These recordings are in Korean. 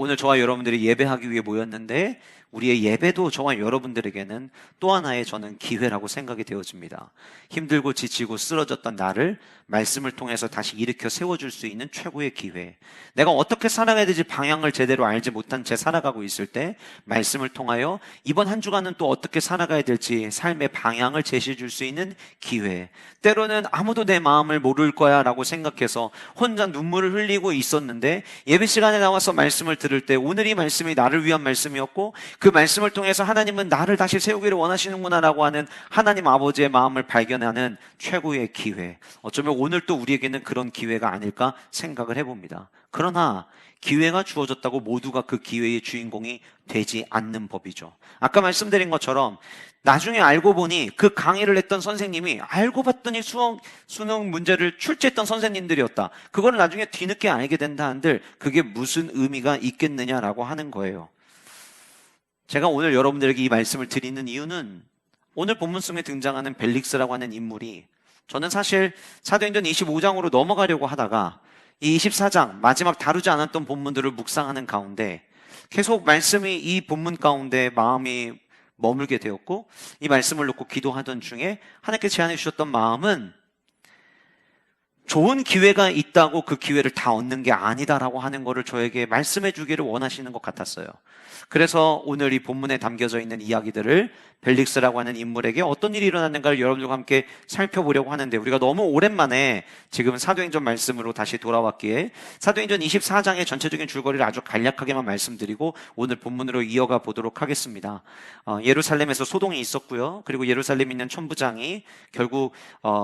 오늘 저와 여러분들이 예배하기 위해 모였는데 우리의 예배도 저와 여러분들에게는 또 하나의 저는 기회라고 생각이 되어집니다. 힘들고 지치고 쓰러졌던 나를 말씀을 통해서 다시 일으켜 세워줄 수 있는 최고의 기회. 내가 어떻게 살아가야 되지 방향을 제대로 알지 못한 채 살아가고 있을 때 말씀을 통하여 이번 한 주간은 또 어떻게 살아가야 될지 삶의 방향을 제시해 줄 수 있는 기회. 때로는 아무도 내 마음을 모를 거야 라고 생각해서 혼자 눈물을 흘리고 있었는데 예배 시간에 나와서 말씀을 들을 때 오늘 이 말씀이 나를 위한 말씀이었고 그 말씀을 통해서 하나님은 나를 다시 세우기를 원하시는구나 라고 하는 하나님 아버지의 마음을 발견하는 최고의 기회. 어쩌면 오늘 또 우리에게는 그런 기회가 아닐까 생각을 해봅니다. 그러나 기회가 주어졌다고 모두가 그 기회의 주인공이 되지 않는 법이죠. 아까 말씀드린 것처럼 나중에 알고 보니 그 강의를 했던 선생님이 알고 봤더니 수능 문제를 출제했던 선생님들이었다. 그거를 나중에 뒤늦게 알게 된다 한들 그게 무슨 의미가 있겠느냐라고 하는 거예요. 제가 오늘 여러분들에게 이 말씀을 드리는 이유는 오늘 본문 속에 등장하는 벨릭스라고 하는 인물이 저는 사실 사도행전 25장으로 넘어가려고 하다가 이 24장 마지막 다루지 않았던 본문들을 묵상하는 가운데 계속 말씀이 이 본문 가운데 마음이 머물게 되었고 이 말씀을 놓고 기도하던 중에 하나님께 제안해 주셨던 마음은 좋은 기회가 있다고 그 기회를 다 얻는 게 아니다라고 하는 것을 저에게 말씀해 주기를 원하시는 것 같았어요. 그래서 오늘 이 본문에 담겨져 있는 이야기들을 벨릭스라고 하는 인물에게 어떤 일이 일어났는가를 여러분들과 함께 살펴보려고 하는데 우리가 너무 오랜만에 지금 사도행전 말씀으로 다시 돌아왔기에 사도행전 24장의 전체적인 줄거리를 아주 간략하게만 말씀드리고 오늘 본문으로 이어가 보도록 하겠습니다. 예루살렘에서 소동이 있었고요. 그리고 예루살렘에 있는 천부장이 결국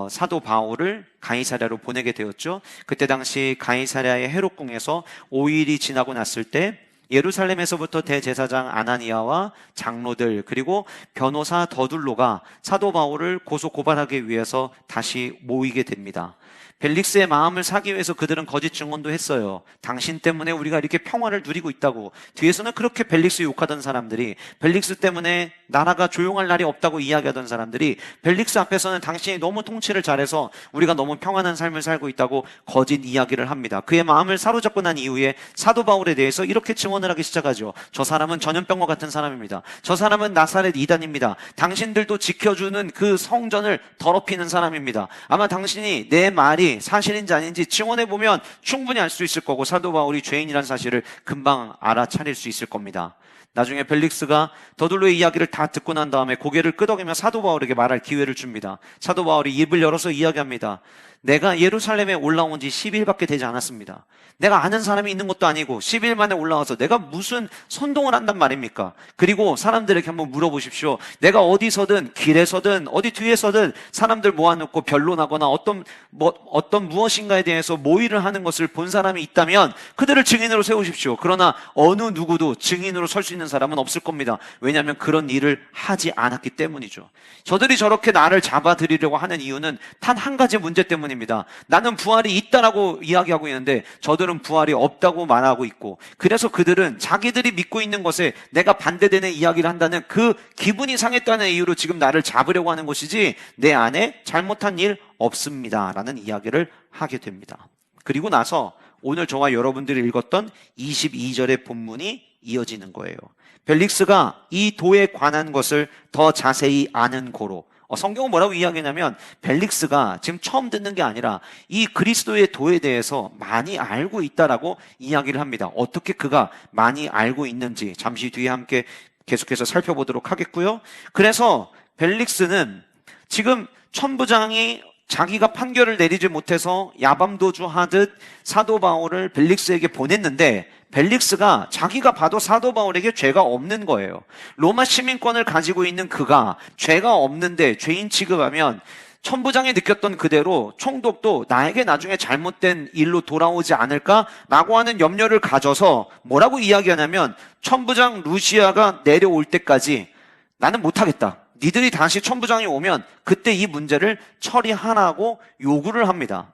사도 바울을 가이사랴로 보내게 되었죠. 그때 당시 가이사랴의 헤롯궁에서 5일이 지나고 났을 때 예루살렘에서부터 대제사장 아나니아와 장로들 그리고 변호사 더둘로가 사도 바울을 고소 고발하기 위해서 다시 모이게 됩니다. 벨릭스의 마음을 사기 위해서 그들은 거짓 증언도 했어요. 당신 때문에 우리가 이렇게 평화를 누리고 있다고. 뒤에서는 그렇게 벨릭스 욕하던 사람들이 벨릭스 때문에 나라가 조용할 날이 없다고 이야기하던 사람들이 벨릭스 앞에서는 당신이 너무 통치를 잘해서 우리가 너무 평안한 삶을 살고 있다고 거짓 이야기를 합니다. 그의 마음을 사로잡고 난 이후에 사도 바울에 대해서 이렇게 증언을 하기 시작하죠. 저 사람은 전염병과 같은 사람입니다. 저 사람은 나사렛 이단입니다. 당신들도 지켜주는 그 성전을 더럽히는 사람입니다. 아마 당신이 내 말이 사실인지 아닌지 증언해보면 충분히 알 수 있을 거고 사도 바울이 죄인이라는 사실을 금방 알아차릴 수 있을 겁니다. 나중에 벨릭스가 더둘로의 이야기를 다 듣고 난 다음에 고개를 끄덕이며 사도 바울에게 말할 기회를 줍니다. 사도 바울이 입을 열어서 이야기합니다. 내가 예루살렘에 올라온 지 10일밖에 되지 않았습니다. 내가 아는 사람이 있는 것도 아니고 10일 만에 올라와서 내가 무슨 선동을 한단 말입니까? 그리고 사람들에게 한번 물어보십시오. 내가 어디서든 길에서든 어디 뒤에서든 사람들 모아놓고 변론하거나 어떤 무엇인가에 대해서 모의를 하는 것을 본 사람이 있다면 그들을 증인으로 세우십시오. 그러나 어느 누구도 증인으로 설 수 있는 사람은 없을 겁니다. 왜냐하면 그런 일을 하지 않았기 때문이죠. 저들이 저렇게 나를 잡아들이려고 하는 이유는 단 한 가지 문제 때문입니다. 나는 부활이 있다라고 이야기하고 있는데 저들은 부활이 없다고 말하고 있고 그래서 그들은 자기들이 믿고 있는 것에 내가 반대되는 이야기를 한다는 그 기분이 상했다는 이유로 지금 나를 잡으려고 하는 것이지 내 안에 잘못한 일 없습니다 라는 이야기를 하게 됩니다. 그리고 나서 오늘 저와 여러분들이 읽었던 22절의 본문이 이어지는 거예요. 벨릭스가 이 도에 관한 것을 더 자세히 아는 고로 성경은 뭐라고 이야기하냐면 벨릭스가 지금 처음 듣는 게 아니라 이 그리스도의 도에 대해서 많이 알고 있다라고 이야기를 합니다. 어떻게 그가 많이 알고 있는지 잠시 뒤에 함께 계속해서 살펴보도록 하겠고요. 그래서 벨릭스는 지금 천부장이 자기가 판결을 내리지 못해서 야밤도주하듯 사도 바울을 벨릭스에게 보냈는데 벨릭스가 자기가 봐도 사도 바울에게 죄가 없는 거예요. 로마 시민권을 가지고 있는 그가 죄가 없는데 죄인 취급하면 천부장이 느꼈던 그대로 총독도 나에게 나중에 잘못된 일로 돌아오지 않을까라고 하는 염려를 가져서 뭐라고 이야기하냐면 천부장 루시아가 내려올 때까지 나는 못하겠다. 니들이 다시 천부장이 오면 그때 이 문제를 처리하라고 요구를 합니다.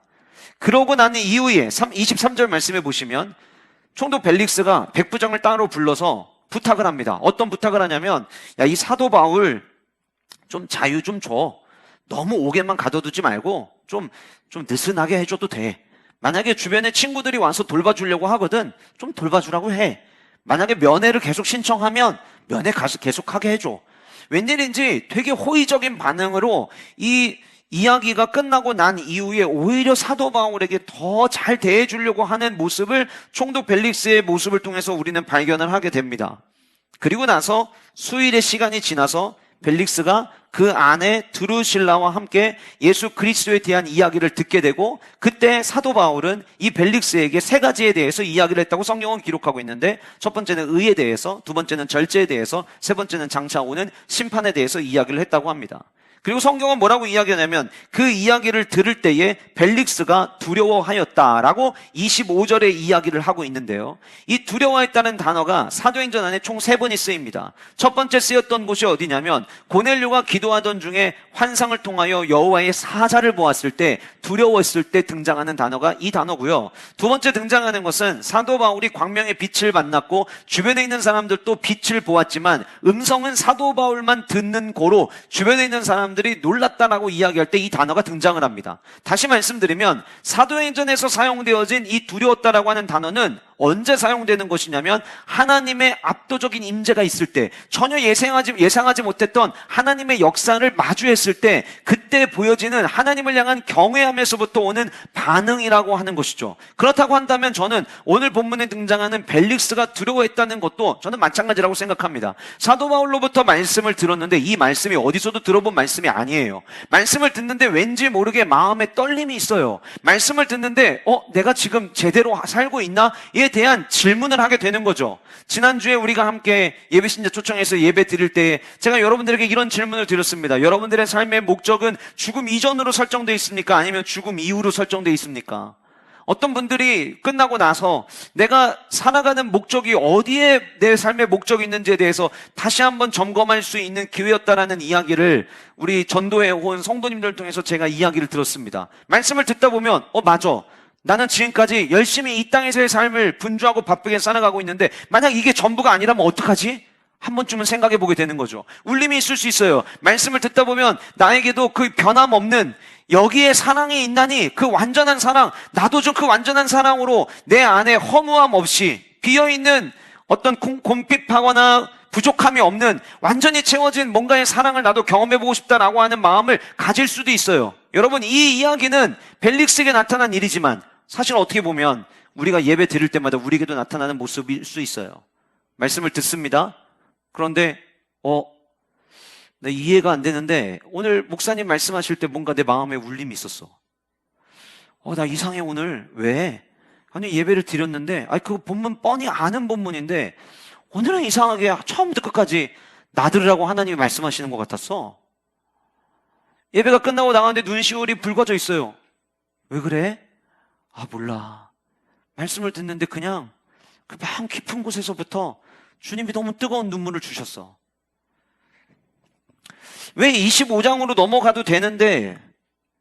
그러고 난 이후에 23절 말씀해 보시면 총독 벨릭스가 백부장을 따로 불러서 부탁을 합니다. 어떤 부탁을 하냐면 야, 이 사도 바울 좀 자유 좀 줘. 너무 옥에만 가둬두지 말고 좀 느슨하게 해줘도 돼. 만약에 주변에 친구들이 와서 돌봐주려고 하거든 좀 돌봐주라고 해. 만약에 면회를 계속 신청하면 면회 가서 계속 하게 해줘. 웬일인지 되게 호의적인 반응으로 이 이야기가 끝나고 난 이후에 오히려 사도 바울에게 더 잘 대해주려고 하는 모습을 총독 벨릭스의 모습을 통해서 우리는 발견을 하게 됩니다. 그리고 나서 수일의 시간이 지나서 벨릭스가 그 안에 드루실라와 함께 예수 그리스도에 대한 이야기를 듣게 되고, 그때 사도 바울은 이 벨릭스에게 세 가지에 대해서 이야기를 했다고 성경은 기록하고 있는데, 첫 번째는 의에 대해서, 두 번째는 절제에 대해서, 세 번째는 장차 오는 심판에 대해서 이야기를 했다고 합니다. 그리고 성경은 뭐라고 이야기하냐면 그 이야기를 들을 때에 벨릭스가 두려워하였다라고 25절에 이야기를 하고 있는데요. 이 두려워했다는 단어가 사도행전 안에 총 3번이 쓰입니다. 첫 번째 쓰였던 곳이 어디냐면 고넬료가 기도하던 중에 환상을 통하여 여호와의 사자를 보았을 때 두려웠을 때 등장하는 단어가 이 단어고요. 두 번째 등장하는 것은 사도 바울이 광명의 빛을 만났고 주변에 있는 사람들도 빛을 보았지만 음성은 사도 바울만 듣는 고로 주변에 있는 사람들이 놀랐다라고 이야기할 때 이 단어가 등장을 합니다. 다시 말씀드리면 사도행전에서 사용되어진 이 두려웠다라고 하는 단어는 언제 사용되는 것이냐면 하나님의 압도적인 임재가 있을 때, 전혀 예상하지 못했던 하나님의 역사를 마주했을 때 그때 보여지는 하나님을 향한 경외함에서부터 오는 반응이라고 하는 것이죠. 그렇다고 한다면 저는 오늘 본문에 등장하는 벨릭스가 두려워했다는 것도 저는 마찬가지라고 생각합니다. 사도 바울로부터 말씀을 들었는데 이 말씀이 어디서도 들어본 말씀이 아니에요. 말씀을 듣는데 왠지 모르게 마음에 떨림이 있어요. 말씀을 듣는데 내가 지금 제대로 살고 있나? 에 대한 질문을 하게 되는 거죠. 지난주에 우리가 함께 예배신자 초청해서 예배 드릴 때 제가 여러분들에게 이런 질문을 드렸습니다. 여러분들의 삶의 목적은 죽음 이전으로 설정되어 있습니까? 아니면 죽음 이후로 설정되어 있습니까? 어떤 분들이 끝나고 나서 내가 살아가는 목적이 어디에 내 삶의 목적이 있는지에 대해서 다시 한번 점검할 수 있는 기회였다라는 이야기를 우리 전도회 온 성도님들 통해서 제가 이야기를 들었습니다. 말씀을 듣다 보면 맞아. 나는 지금까지 열심히 이 땅에서의 삶을 분주하고 바쁘게 살아가고 있는데 만약 이게 전부가 아니라면 어떡하지? 한 번쯤은 생각해 보게 되는 거죠. 울림이 있을 수 있어요. 말씀을 듣다 보면 나에게도 그 변함없는 여기에 사랑이 있나니 그 완전한 사랑, 나도 좀 그 완전한 사랑으로 내 안에 허무함 없이 비어있는 어떤 곰핍하거나 부족함이 없는 완전히 채워진 뭔가의 사랑을 나도 경험해보고 싶다라고 하는 마음을 가질 수도 있어요. 여러분, 이 이야기는 벨릭스에게 나타난 일이지만 사실 어떻게 보면 우리가 예배 드릴 때마다 우리에게도 나타나는 모습일 수 있어요. 말씀을 듣습니다. 그런데 나 이해가 안 되는데 오늘 목사님 말씀하실 때 뭔가 내 마음에 울림이 있었어. 나 이상해 오늘. 왜? 아니 예배를 드렸는데 그 본문 뻔히 아는 본문인데 오늘은 이상하게 처음부터 끝까지 나들으라고 하나님이 말씀하시는 것 같았어. 예배가 끝나고 나가는데 눈시울이 붉어져 있어요. 왜 그래? 몰라. 말씀을 듣는데 그냥 그 마음 깊은 곳에서부터 주님이 너무 뜨거운 눈물을 주셨어. 왜 25장으로 넘어가도 되는데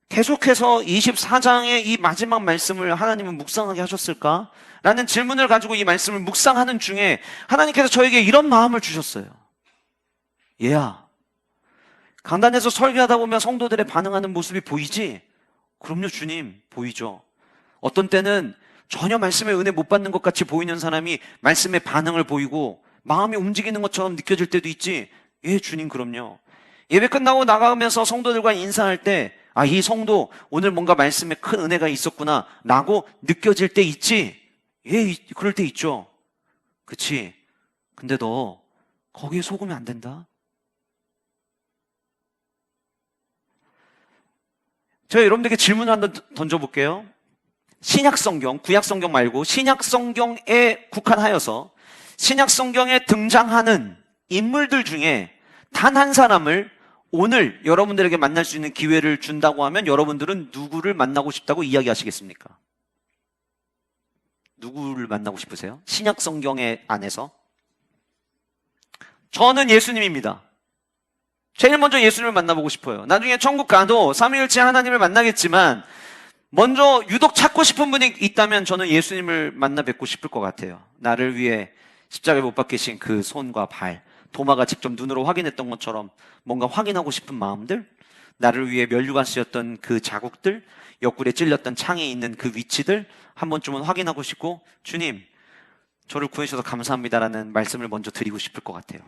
계속해서 24장의 이 마지막 말씀을 하나님은 묵상하게 하셨을까? 라는 질문을 가지고 이 말씀을 묵상하는 중에 하나님께서 저에게 이런 마음을 주셨어요. 얘야, 강단에서 설교하다 보면 성도들의 반응하는 모습이 보이지? 그럼요, 주님, 보이죠. 어떤 때는 전혀 말씀의 은혜 못 받는 것 같이 보이는 사람이 말씀의 반응을 보이고 마음이 움직이는 것처럼 느껴질 때도 있지? 예, 주님, 그럼요. 예배 끝나고 나가면서 성도들과 인사할 때 이 성도 오늘 뭔가 말씀에 큰 은혜가 있었구나 라고 느껴질 때 있지? 예, 그럴 때 있죠. 그치? 근데 너 거기에 속으면 안 된다. 제가 여러분들에게 질문을 한번 던져볼게요. 신약성경, 구약성경 말고 신약성경에 국한하여서 신약성경에 등장하는 인물들 중에 단 한 사람을 오늘 여러분들에게 만날 수 있는 기회를 준다고 하면 여러분들은 누구를 만나고 싶다고 이야기하시겠습니까? 누구를 만나고 싶으세요? 신약성경의 안에서? 저는 예수님입니다. 제일 먼저 예수님을 만나보고 싶어요. 나중에 천국 가도 삼위일체 하나님을 만나겠지만 먼저 유독 찾고 싶은 분이 있다면 저는 예수님을 만나 뵙고 싶을 것 같아요. 나를 위해 십자가에 못 박히신 그 손과 발, 도마가 직접 눈으로 확인했던 것처럼 뭔가 확인하고 싶은 마음들, 나를 위해 면류관 쓰였던 그 자국들, 옆구리에 찔렸던 창에 있는 그 위치들 한 번쯤은 확인하고 싶고, 주님, 저를 구해주셔서 감사합니다라는 말씀을 먼저 드리고 싶을 것 같아요.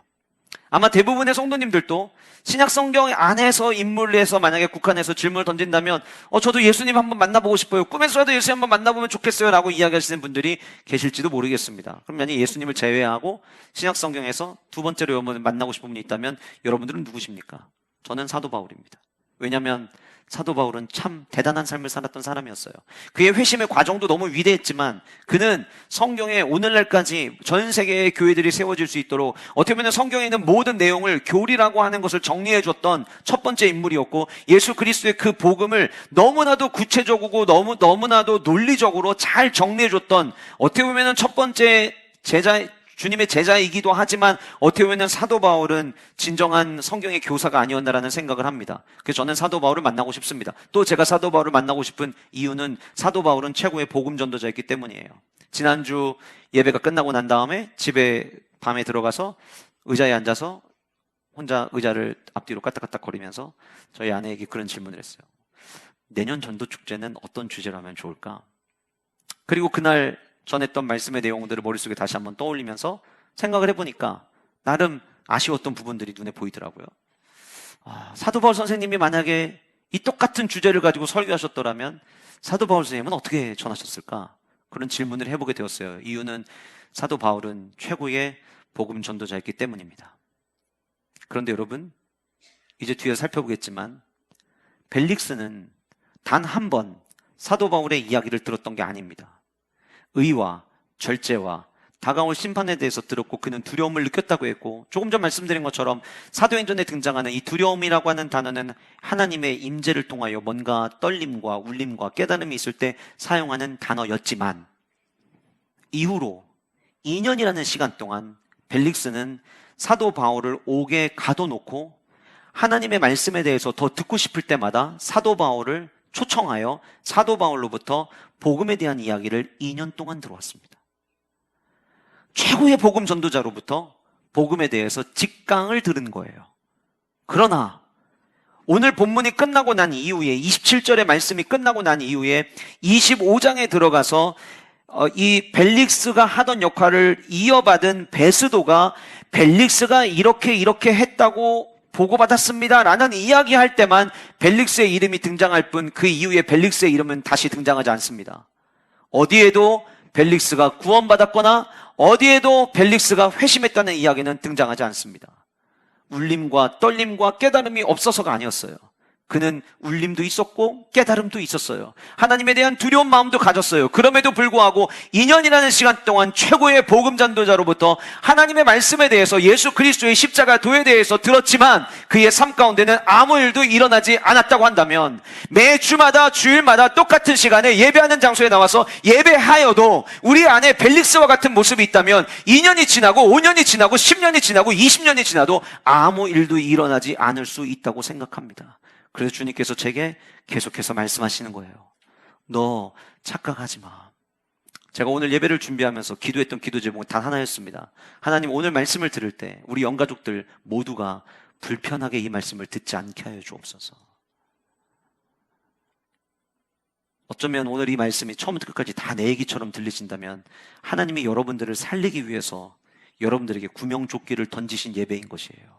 아마 대부분의 성도님들도 신약 성경 안에서 인물에서 만약에 국한해서 질문을 던진다면 저도 예수님 한번 만나보고 싶어요. 꿈에서라도 예수님 한번 만나보면 좋겠어요 라고 이야기하시는 분들이 계실지도 모르겠습니다. 그럼 만약에 예수님을 제외하고 신약 성경에서 두 번째로 여러분 만나고 싶은 분이 있다면 여러분들은 누구십니까? 저는 사도 바울입니다. 왜냐하면 사도 바울은 참 대단한 삶을 살았던 사람이었어요. 그의 회심의 과정도 너무 위대했지만 그는 성경에 오늘날까지 전 세계의 교회들이 세워질 수 있도록 어떻게 보면 성경에 있는 모든 내용을 교리라고 하는 것을 정리해 줬던 첫 번째 인물이었고, 예수 그리스도의 그 복음을 너무나도 구체적이고 너무나도 논리적으로 잘 정리해 줬던, 어떻게 보면 첫 번째 주님의 제자이기도 하지만 어떻게 보면 사도 바울은 진정한 성경의 교사가 아니었나라는 생각을 합니다. 그래서 저는 사도 바울을 만나고 싶습니다. 또 제가 사도 바울을 만나고 싶은 이유는 사도 바울은 최고의 복음 전도자였기 때문이에요. 지난주 예배가 끝나고 난 다음에 집에 밤에 들어가서 의자에 앉아서 혼자 의자를 앞뒤로 까딱까딱거리면서 저희 아내에게 그런 질문을 했어요. 내년 전도축제는 어떤 주제로 하면 좋을까? 그리고 그날 전했던 말씀의 내용들을 머릿속에 다시 한번 떠올리면서 생각을 해보니까 나름 아쉬웠던 부분들이 눈에 보이더라고요. 사도 바울 선생님이 만약에 이 똑같은 주제를 가지고 설교하셨더라면 사도 바울 선생님은 어떻게 전하셨을까? 그런 질문을 해보게 되었어요. 이유는 사도 바울은 최고의 복음 전도자였기 때문입니다. 그런데 여러분, 이제 뒤에 살펴보겠지만 벨릭스는 단 한 번 사도 바울의 이야기를 들었던 게 아닙니다. 의와 절제와 다가올 심판에 대해서 들었고 그는 두려움을 느꼈다고 했고, 조금 전 말씀드린 것처럼 사도행전에 등장하는 이 두려움이라고 하는 단어는 하나님의 임재를 통하여 뭔가 떨림과 울림과 깨달음이 있을 때 사용하는 단어였지만, 이후로 2년이라는 시간 동안 벨릭스는 사도 바울을 옥에 가둬놓고 하나님의 말씀에 대해서 더 듣고 싶을 때마다 사도 바울을 초청하여 사도 바울로부터 복음에 대한 이야기를 2년 동안 들어왔습니다. 최고의 복음 전도자로부터 복음에 대해서 직강을 들은 거예요. 그러나 오늘 본문이 끝나고 난 이후에 27절의 말씀이 끝나고 난 이후에 25장에 들어가서 이 벨릭스가 하던 역할을 이어받은 베스도가 벨릭스가 이렇게 했다고 보고받았습니다 라는 이야기할 때만 벨릭스의 이름이 등장할 뿐 그 이후에 벨릭스의 이름은 다시 등장하지 않습니다. 어디에도 벨릭스가 구원받았거나 어디에도 벨릭스가 회심했다는 이야기는 등장하지 않습니다. 울림과 떨림과 깨달음이 없어서가 아니었어요. 그는 울림도 있었고 깨달음도 있었어요. 하나님에 대한 두려운 마음도 가졌어요. 그럼에도 불구하고 2년이라는 시간 동안 최고의 복음 전도자로부터 하나님의 말씀에 대해서, 예수 그리스도의 십자가 도에 대해서 들었지만 그의 삶 가운데는 아무 일도 일어나지 않았다고 한다면, 매 주마다 주일마다 똑같은 시간에 예배하는 장소에 나와서 예배하여도 우리 안에 벨릭스와 같은 모습이 있다면 2년이 지나고 5년이 지나고 10년이 지나고 20년이 지나도 아무 일도 일어나지 않을 수 있다고 생각합니다. 그래서 주님께서 제게 계속해서 말씀하시는 거예요. 너 착각하지 마. 제가 오늘 예배를 준비하면서 기도했던 기도 제목은 단 하나였습니다. 하나님, 오늘 말씀을 들을 때 우리 영가족들 모두가 불편하게 이 말씀을 듣지 않게 하여 주옵소서. 어쩌면 오늘 이 말씀이 처음부터 끝까지 다 내 얘기처럼 들리신다면 하나님이 여러분들을 살리기 위해서 여러분들에게 구명조끼를 던지신 예배인 것이에요.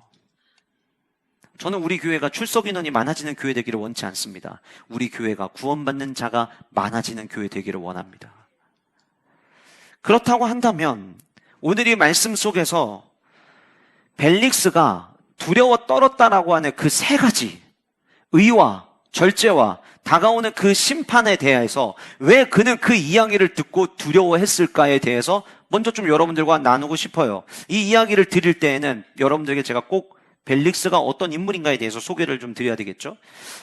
저는 우리 교회가 출석 인원이 많아지는 교회 되기를 원치 않습니다. 우리 교회가 구원받는 자가 많아지는 교회 되기를 원합니다. 그렇다고 한다면 오늘 이 말씀 속에서 벨릭스가 두려워 떨었다라고 하는 그 세 가지, 의와 절제와 다가오는 그 심판에 대해서 왜 그는 그 이야기를 듣고 두려워했을까에 대해서 먼저 좀 여러분들과 나누고 싶어요. 이 이야기를 드릴 때에는 여러분들에게 제가 꼭 벨릭스가 어떤 인물인가에 대해서 소개를 좀 드려야 되겠죠.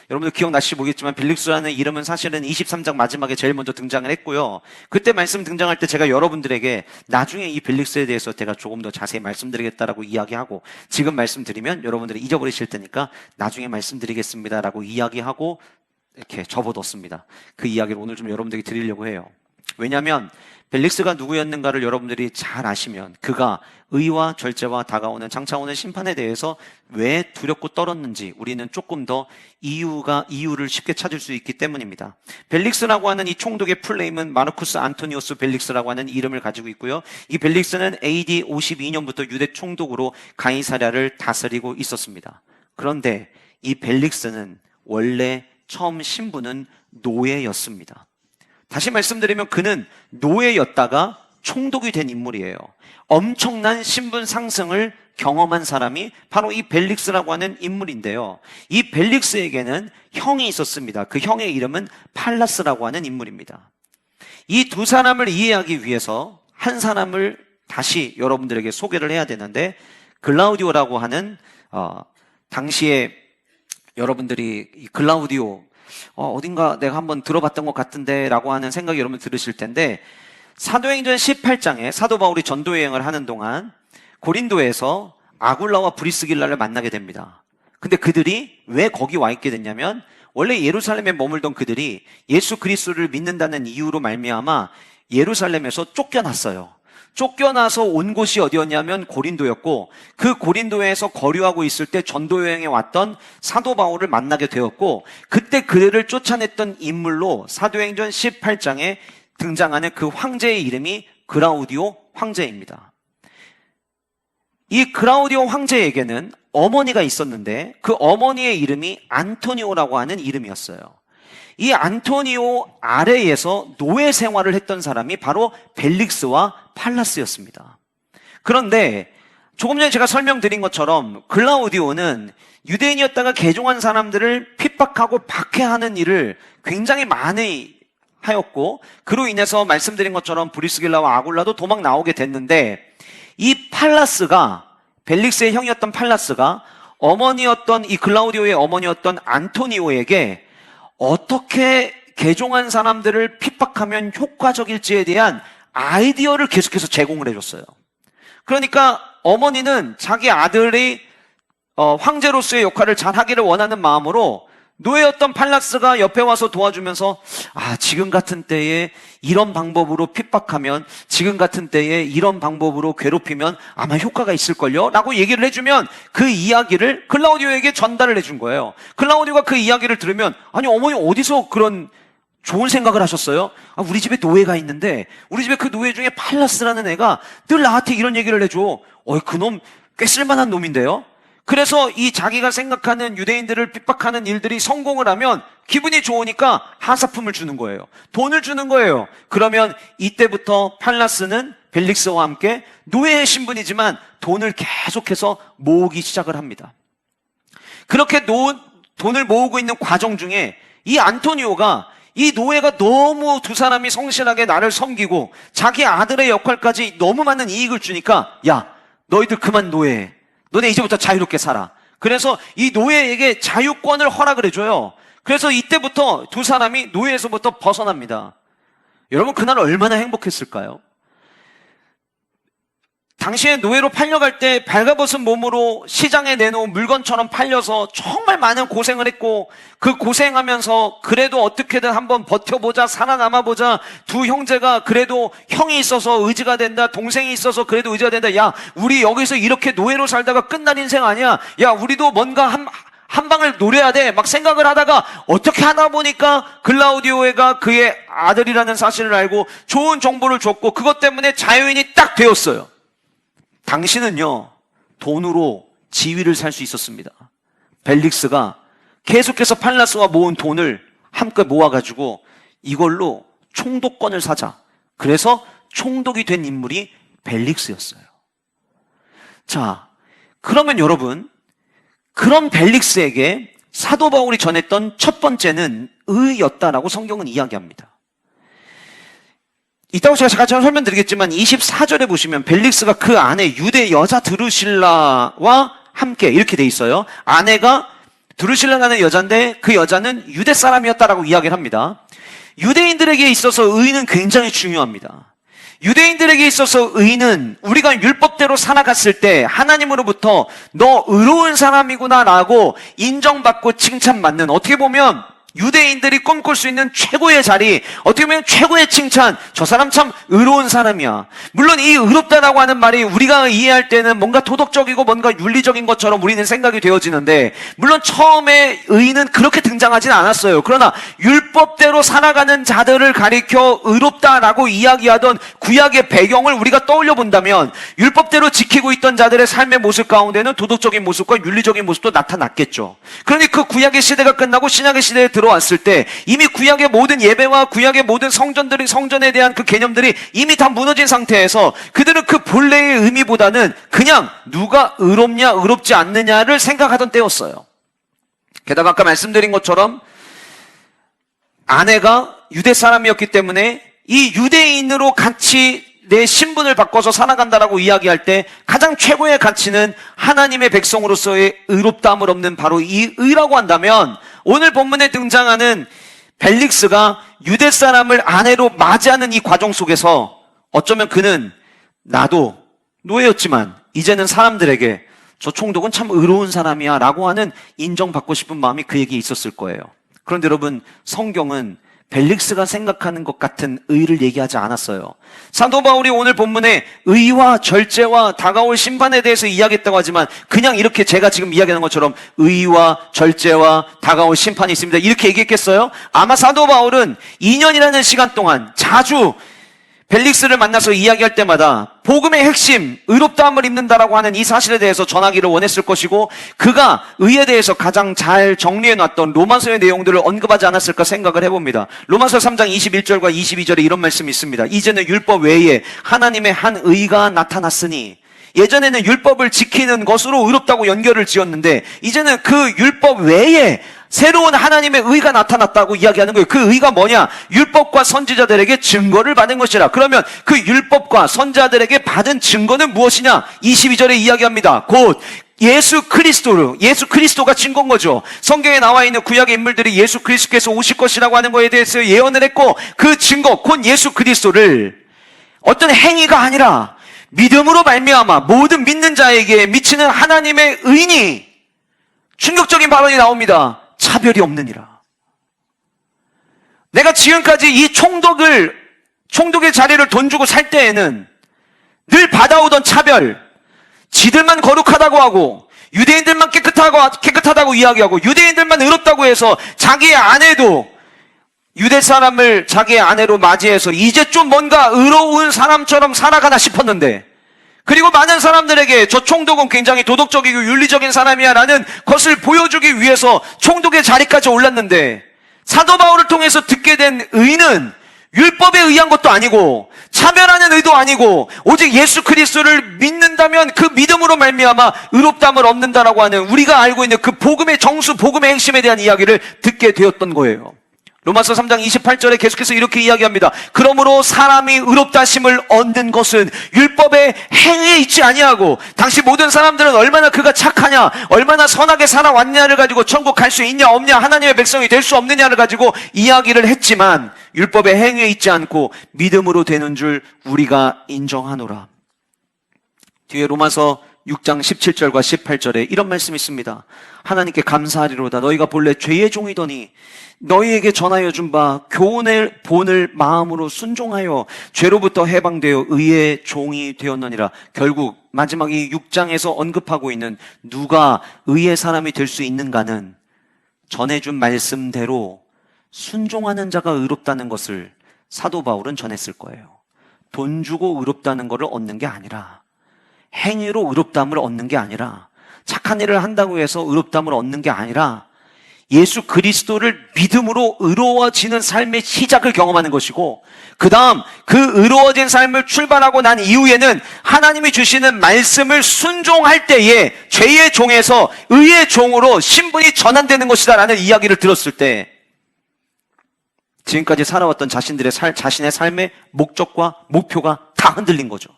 여러분들 기억나실지 모르겠지만 벨릭스라는 이름은 사실은 23장 마지막에 제일 먼저 등장을 했고요. 그때 말씀 등장할 때 제가 여러분들에게 나중에 이 벨릭스에 대해서 제가 조금 더 자세히 말씀드리겠다라고 이야기하고, 지금 말씀드리면 여러분들이 잊어버리실 테니까 나중에 말씀드리겠습니다라고 이야기하고 이렇게 접어뒀습니다. 그 이야기를 오늘 좀 여러분들에게 드리려고 해요. 왜냐하면 벨릭스가 누구였는가를 여러분들이 잘 아시면 그가 의와 절제와 다가오는 장차 오는 심판에 대해서 왜 두렵고 떨었는지 우리는 조금 더 이유를 쉽게 찾을 수 있기 때문입니다. 벨릭스라고 하는 이 총독의 풀네임은 마르쿠스 안토니우스 벨릭스라고 하는 이름을 가지고 있고요. 이 벨릭스는 AD 52년부터 유대 총독으로 가이사랴를 다스리고 있었습니다. 그런데 이 벨릭스는 원래 처음 신분은 노예였습니다. 다시 말씀드리면 그는 노예였다가 총독이 된 인물이에요. 엄청난 신분 상승을 경험한 사람이 바로 이 벨릭스라고 하는 인물인데요. 이 벨릭스에게는 형이 있었습니다. 그 형의 이름은 팔라스라고 하는 인물입니다. 이 두 사람을 이해하기 위해서 한 사람을 다시 여러분들에게 소개를 해야 되는데, 글라우디오라고 하는 당시에 여러분들이 이 글라우디오 어딘가 내가 한번 들어봤던 것 같은데 라고 하는 생각이 여러분 들으실 텐데, 사도행전 18장에 사도 바울이 전도 여행을 하는 동안 고린도에서 아굴라와 브리스길라를 만나게 됩니다. 근데 그들이 왜 거기 와 있게 됐냐면, 원래 예루살렘에 머물던 그들이 예수 그리스도를 믿는다는 이유로 말미암아 예루살렘에서 쫓겨났어요. 쫓겨나서 온 곳이 어디였냐면 고린도였고, 그 고린도에서 거류하고 있을 때 전도 여행에 왔던 사도 바울을 만나게 되었고, 그때 그들을 쫓아냈던 인물로 사도행전 18장에 등장하는 그 황제의 이름이 그라우디오 황제입니다. 이 그라우디오 황제에게는 어머니가 있었는데 그 어머니의 이름이 안토니오라고 하는 이름이었어요. 이 안토니오 아래에서 노예 생활을 했던 사람이 바로 벨릭스와 팔라스였습니다. 그런데 조금 전에 제가 설명드린 것처럼 글라우디오는 유대인이었다가 개종한 사람들을 핍박하고 박해하는 일을 굉장히 많이 하였고, 그로 인해서 말씀드린 것처럼 브리스길라와 아굴라도 도망 나오게 됐는데, 이 팔라스가, 벨릭스의 형이었던 팔라스가 어머니였던 이 글라우디오의 어머니였던 안토니오에게 어떻게 개종한 사람들을 핍박하면 효과적일지에 대한 아이디어를 계속해서 제공을 해줬어요. 그러니까 어머니는 자기 아들이 황제로서의 역할을 잘 하기를 원하는 마음으로 노예였던 팔라스가 옆에 와서 도와주면서, 지금 같은 때에 이런 방법으로 핍박하면, 지금 같은 때에 이런 방법으로 괴롭히면 아마 효과가 있을걸요? 라고 얘기를 해주면 그 이야기를 글라우디오에게 전달을 해준 거예요. 글라우디오가 그 이야기를 들으면, 아니 어머니 어디서 그런 좋은 생각을 하셨어요? 우리 집에 노예가 있는데 우리 집에 그 노예 중에 팔라스라는 애가 늘 나한테 이런 얘기를 해줘. 그놈 꽤 쓸만한 놈인데요? 그래서 이 자기가 생각하는 유대인들을 핍박하는 일들이 성공을 하면 기분이 좋으니까 하사품을 주는 거예요. 돈을 주는 거예요. 그러면 이때부터 팔라스는 벨릭스와 함께 노예의 신분이지만 돈을 계속해서 모으기 시작을 합니다. 그렇게 돈을 모으고 있는 과정 중에 이 안토니오가, 이 노예가 너무 두 사람이 성실하게 나를 섬기고 자기 아들의 역할까지 너무 많은 이익을 주니까, 야, 너희들 그만 노예해. 너네 이제부터 자유롭게 살아. 그래서 이 노예에게 자유권을 허락을 해줘요. 그래서 이때부터 두 사람이 노예에서부터 벗어납니다. 여러분, 그날 얼마나 행복했을까요? 당시에 노예로 팔려갈 때 발가벗은 몸으로 시장에 내놓은 물건처럼 팔려서 정말 많은 고생을 했고, 그 고생하면서 그래도 어떻게든 한번 버텨보자, 살아남아보자, 두 형제가 그래도 형이 있어서 의지가 된다, 동생이 있어서 그래도 의지가 된다. 야, 우리 여기서 이렇게 노예로 살다가 끝날 인생 아니야. 야, 우리도 뭔가 한 방을 노려야 돼. 막 생각을 하다가 어떻게 하다 보니까 글라우디오가 그의 아들이라는 사실을 알고 좋은 정보를 줬고, 그것 때문에 자유인이 딱 되었어요. 당신은요, 돈으로 지위를 살 수 있었습니다. 벨릭스가 계속해서 팔라스와 모은 돈을 함께 모아가지고 이걸로 총독권을 사자. 그래서 총독이 된 인물이 벨릭스였어요. 자, 그러면 여러분, 그런 벨릭스에게 사도 바울이 전했던 첫 번째는 의였다라고 성경은 이야기합니다. 이따가 제가 잠깐 설명드리겠지만 24절에 보시면 벨릭스가 그 아내 유대 여자 드루실라와 함께 이렇게 돼 있어요. 아내가 드루실라라는 여자인데 그 여자는 유대 사람이었다라고 이야기를 합니다. 유대인들에게 있어서 의는 굉장히 중요합니다. 유대인들에게 있어서 의는 우리가 율법대로 살아갔을 때 하나님으로부터 너 의로운 사람이구나 라고 인정받고 칭찬받는, 어떻게 보면 유대인들이 꿈꿀 수 있는 최고의 자리, 어떻게 보면 최고의 칭찬, 저 사람 참 의로운 사람이야. 물론 이 의롭다라고 하는 말이 우리가 이해할 때는 뭔가 도덕적이고 뭔가 윤리적인 것처럼 우리는 생각이 되어지는데, 물론 처음에 의는 그렇게 등장하진 않았어요. 그러나 율법대로 살아가는 자들을 가리켜 의롭다라고 이야기하던 구약의 배경을 우리가 떠올려 본다면, 율법대로 지키고 있던 자들의 삶의 모습 가운데는 도덕적인 모습과 윤리적인 모습도 나타났겠죠. 그러니 그 구약의 시대가 끝나고 신약의 시대에 들어왔을 때 이미 구약의 모든 예배와 구약의 모든 성전에 대한 그 개념들이 이미 다 무너진 상태에서 그들은 그 본래의 의미보다는 그냥 누가 의롭냐 의롭지 않느냐를 생각하던 때였어요. 게다가 아까 말씀드린 것처럼 아내가 유대 사람이었기 때문에 이 유대인으로 같이 내 신분을 바꿔서 살아간다라고 이야기할 때 가장 최고의 가치는 하나님의 백성으로서의 의롭다함을 없는 바로 이 의라고 한다면, 오늘 본문에 등장하는 벨릭스가 유대 사람을 아내로 맞이하는 이 과정 속에서 어쩌면 그는 나도 노예였지만 이제는 사람들에게 저 총독은 참 의로운 사람이야 라고 하는 인정받고 싶은 마음이 그에게 있었을 거예요. 그런데 여러분, 성경은 벨릭스가 생각하는 것 같은 의를 얘기하지 않았어요. 사도 바울이 오늘 본문에 의와 절제와 다가올 심판에 대해서 이야기했다고 하지만 그냥 이렇게 제가 지금 이야기하는 것처럼 의와 절제와 다가올 심판이 있습니다 이렇게 얘기했겠어요? 아마 사도 바울은 2년이라는 시간 동안 자주 벨릭스를 만나서 이야기할 때마다 복음의 핵심, 의롭다함을 입는다라고 하는 이 사실에 대해서 전하기를 원했을 것이고, 그가 의에 대해서 가장 잘 정리해놨던 로마서의 내용들을 언급하지 않았을까 생각을 해봅니다. 로마서 3장 21절과 22절에 이런 말씀이 있습니다. 이제는 율법 외에 하나님의 한 의가 나타났으니, 예전에는 율법을 지키는 것으로 의롭다고 연결을 지었는데 이제는 그 율법 외에 새로운 하나님의 의가 나타났다고 이야기하는 거예요. 그 의가 뭐냐? 율법과 선지자들에게 증거를 받은 것이라. 그러면 그 율법과 선지자들에게 받은 증거는 무엇이냐? 22절에 이야기합니다. 곧 예수 그리스도가 증거인 거죠. 성경에 나와 있는 구약의 인물들이 예수 그리스도께서 오실 것이라고 하는 거에 대해서 예언을 했고, 그 증거, 곧 예수 그리스도를 어떤 행위가 아니라 믿음으로 말미암아 모든 믿는 자에게 미치는 하나님의 의니, 충격적인 발언이 나옵니다. 차별이 없느니라. 내가 지금까지 이 총독의 자리를 돈 주고 살 때에는 늘 받아오던 차별, 지들만 거룩하다고 하고 유대인들만 깨끗하다고 이야기하고 유대인들만 의롭다고 해서 자기의 아내도 유대 사람을 자기의 아내로 맞이해서 이제 좀 뭔가 의로운 사람처럼 살아가나 싶었는데, 그리고 많은 사람들에게 저 총독은 굉장히 도덕적이고 윤리적인 사람이야 라는 것을 보여주기 위해서 총독의 자리까지 올랐는데, 사도 바울을 통해서 듣게 된 의는 율법에 의한 것도 아니고 차별하는 의도 아니고 오직 예수 그리스도를 믿는다면 그 믿음으로 말미암아 의롭다함을 얻는다라고 하는, 우리가 알고 있는 그 복음의 정수, 복음의 핵심에 대한 이야기를 듣게 되었던 거예요. 로마서 3장 28절에 계속해서 이렇게 이야기합니다. 그러므로 사람이 의롭다 하심을 얻는 것은 율법의 행위에 있지 아니하고, 당시 모든 사람들은 얼마나 그가 착하냐, 얼마나 선하게 살아왔냐를 가지고 천국 갈 수 있냐 없냐, 하나님의 백성이 될 수 없느냐를 가지고 이야기를 했지만 율법의 행위에 있지 않고 믿음으로 되는 줄 우리가 인정하노라. 뒤에 로마서 6장 17절과 18절에 이런 말씀이 있습니다. 하나님께 감사하리로다. 너희가 본래 죄의 종이더니 너희에게 전하여 준 바 교훈의 본을 마음으로 순종하여 죄로부터 해방되어 의의 종이 되었느니라. 결국 마지막 이 6장에서 언급하고 있는 누가 의의 사람이 될 수 있는가는 전해준 말씀대로 순종하는 자가 의롭다는 것을 사도 바울은 전했을 거예요. 돈 주고 의롭다는 것을 얻는 게 아니라, 행위로 의롭다함을 얻는 게 아니라, 착한 일을 한다고 해서 의롭다함을 얻는 게 아니라 예수 그리스도를 믿음으로 의로워지는 삶의 시작을 경험하는 것이고, 그 다음 그 의로워진 삶을 출발하고 난 이후에는 하나님이 주시는 말씀을 순종할 때에 죄의 종에서 의의 종으로 신분이 전환되는 것이다 라는 이야기를 들었을 때, 지금까지 살아왔던 자신의 삶의 목적과 목표가 다 흔들린 거죠.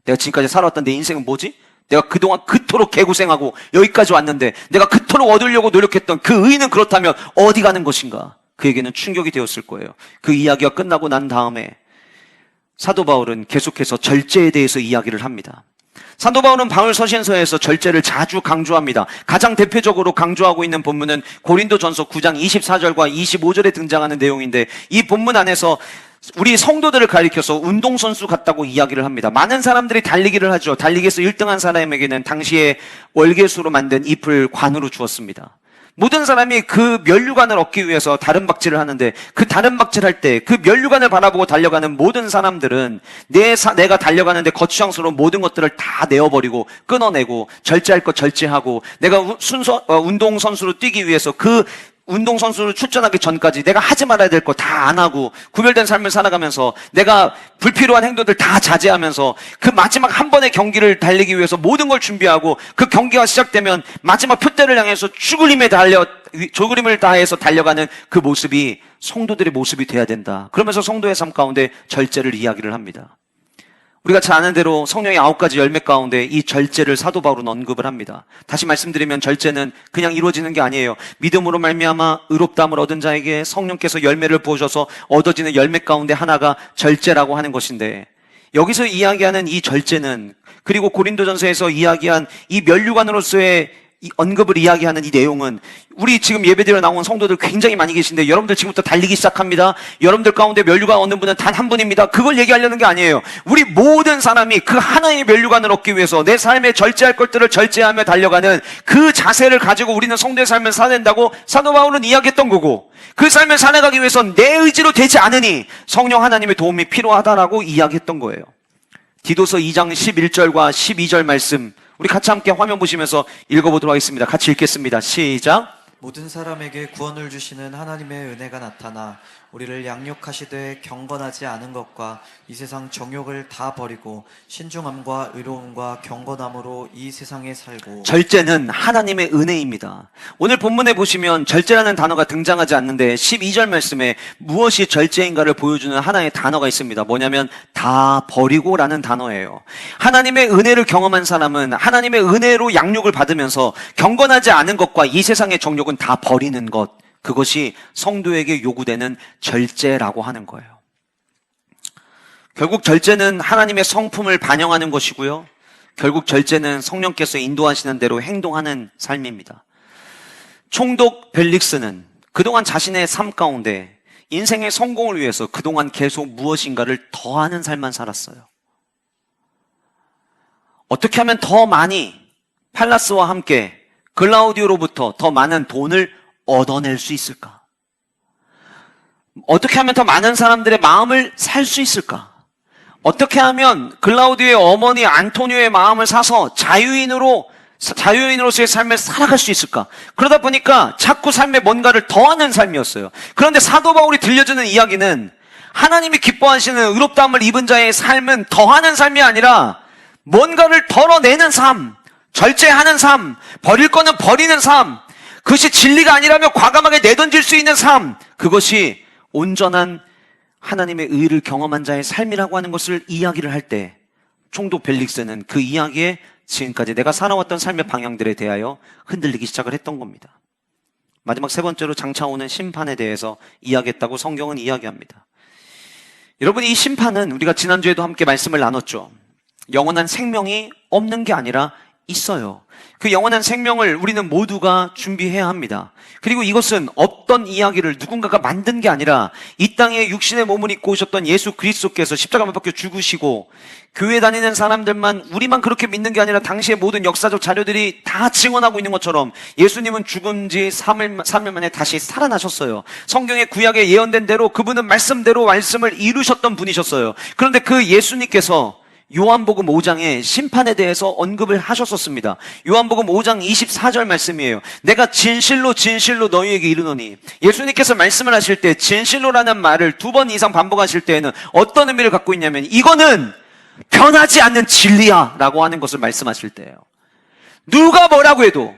내가 지금까지 살아왔던 내 인생은 뭐지? 내가 그동안 그토록 개고생하고 여기까지 왔는데 내가 그토록 얻으려고 노력했던 그 의는 그렇다면 어디 가는 것인가? 그에게는 충격이 되었을 거예요. 그 이야기가 끝나고 난 다음에 사도 바울은 계속해서 절제에 대해서 이야기를 합니다. 사도 바울은 바울 서신서에서 절제를 자주 강조합니다. 가장 대표적으로 강조하고 있는 본문은 고린도전서 9장 24절과 25절에 등장하는 내용인데, 이 본문 안에서 우리 성도들을 가리켜서 운동선수 같다고 이야기를 합니다. 많은 사람들이 달리기를 하죠. 달리기에서 1등한 사람에게는 당시에 월계수로 만든 잎을 관으로 주었습니다. 모든 사람이 그 면류관을 얻기 위해서 다른 박질을 하는데, 그 다른 박질할 때 그 면류관을 바라보고 달려가는 모든 사람들은 내가 달려가는데 거추장스러운 모든 것들을 다 내어버리고 끊어내고, 절제할 것 절제하고, 내가 운동선수로 뛰기 위해서 그 운동선수로 출전하기 전까지 내가 하지 말아야 될 거 다 안 하고 구별된 삶을 살아가면서, 내가 불필요한 행동들 다 자제하면서 그 마지막 한 번의 경기를 달리기 위해서 모든 걸 준비하고, 그 경기가 시작되면 마지막 표대를 향해서 조그림을 다해서 달려가는 그 모습이 성도들의 모습이 돼야 된다. 그러면서 성도의 삶 가운데 절제를 이야기를 합니다. 우리가 잘 아는 대로 성령의 9가지 열매 가운데 이 절제를 사도 바울은 언급을 합니다. 다시 말씀드리면 절제는 그냥 이루어지는 게 아니에요. 믿음으로 말미암아 의롭다함을 얻은 자에게 성령께서 열매를 부어셔서 얻어지는 열매 가운데 하나가 절제라고 하는 것인데, 여기서 이야기하는 이 절제는, 그리고 고린도전서에서 이야기한 이 면류관으로서의 이 언급을 이야기하는 이 내용은, 우리 지금 예배드려 나온 성도들 굉장히 많이 계신데, 여러분들 지금부터 달리기 시작합니다. 여러분들 가운데 면류관 얻는 분은 단 한 분입니다. 그걸 얘기하려는 게 아니에요. 우리 모든 사람이 그 하나의 면류관을 얻기 위해서 내 삶에 절제할 것들을 절제하며 달려가는 그 자세를 가지고 우리는 성도의 삶을 살아낸다고 사도 바울은 이야기했던 거고, 그 삶을 살아가기 위해서 내 의지로 되지 않으니 성령 하나님의 도움이 필요하다라고 이야기했던 거예요. 디도서 2장 11절과 12절 말씀, 우리 같이 함께 화면 보시면서 읽어보도록 하겠습니다. 같이 읽겠습니다. 시작. 모든 사람에게 구원을 주시는 하나님의 은혜가 나타나 우리를 양육하시되 경건하지 않은 것과 이 세상 정욕을 다 버리고 신중함과 의로움과 경건함으로 이 세상에 살고. 절제는 하나님의 은혜입니다. 오늘 본문에 보시면 절제라는 단어가 등장하지 않는데 12절 말씀에 무엇이 절제인가를 보여주는 하나의 단어가 있습니다. 뭐냐면 다 버리고라는 단어예요. 하나님의 은혜를 경험한 사람은 하나님의 은혜로 양육을 받으면서 경건하지 않은 것과 이 세상의 정욕은 다 버리는 것, 그것이 성도에게 요구되는 절제라고 하는 거예요. 결국 절제는 하나님의 성품을 반영하는 것이고요. 결국 절제는 성령께서 인도하시는 대로 행동하는 삶입니다. 총독 벨릭스는 그동안 자신의 삶 가운데 인생의 성공을 위해서 그동안 계속 무엇인가를 더하는 삶만 살았어요. 어떻게 하면 더 많이 팔라스와 함께 글라우디오로부터 더 많은 돈을 얻어낼 수 있을까? 어떻게 하면 더 많은 사람들의 마음을 살 수 있을까? 어떻게 하면 글라우디오의 어머니 안토니오의 마음을 사서 자유인으로서의 삶을 살아갈 수 있을까? 그러다 보니까 자꾸 삶에 뭔가를 더하는 삶이었어요. 그런데 사도 바울이 들려주는 이야기는, 하나님이 기뻐하시는 의롭다함을 입은 자의 삶은 더하는 삶이 아니라 뭔가를 덜어내는 삶, 절제하는 삶, 버릴 거는 버리는 삶, 그것이 진리가 아니라면 과감하게 내던질 수 있는 삶, 그것이 온전한 하나님의 의를 경험한 자의 삶이라고 하는 것을 이야기를 할 때, 총독 벨릭스는 그 이야기에 지금까지 내가 살아왔던 삶의 방향들에 대하여 흔들리기 시작을 했던 겁니다. 마지막 세 번째로 장차 오는 심판에 대해서 이야기했다고 성경은 이야기합니다. 여러분, 이 심판은 우리가 지난주에도 함께 말씀을 나눴죠. 영원한 생명이 없는 게 아니라 있어요. 그 영원한 생명을 우리는 모두가 준비해야 합니다. 그리고 이것은 없던 이야기를 누군가가 만든 게 아니라 이 땅에 육신의 몸을 입고 오셨던 예수 그리스도께서 십자가에 박혀 죽으시고, 교회 다니는 사람들만, 우리만 그렇게 믿는 게 아니라 당시의 모든 역사적 자료들이 다 증언하고 있는 것처럼 예수님은 죽은 지 3일 만에 다시 살아나셨어요. 성경의 구약에 예언된 대로 그분은 말씀대로 말씀을 이루셨던 분이셨어요. 그런데 그 예수님께서 요한복음 5장에 심판에 대해서 언급을 하셨었습니다. 요한복음 5장 24절 말씀이에요. 내가 진실로 진실로 너희에게 이르노니. 예수님께서 말씀을 하실 때 진실로라는 말을 2번 이상 반복하실 때에는 어떤 의미를 갖고 있냐면, 이거는 변하지 않는 진리야 라고 하는 것을 말씀하실 때예요. 누가 뭐라고 해도,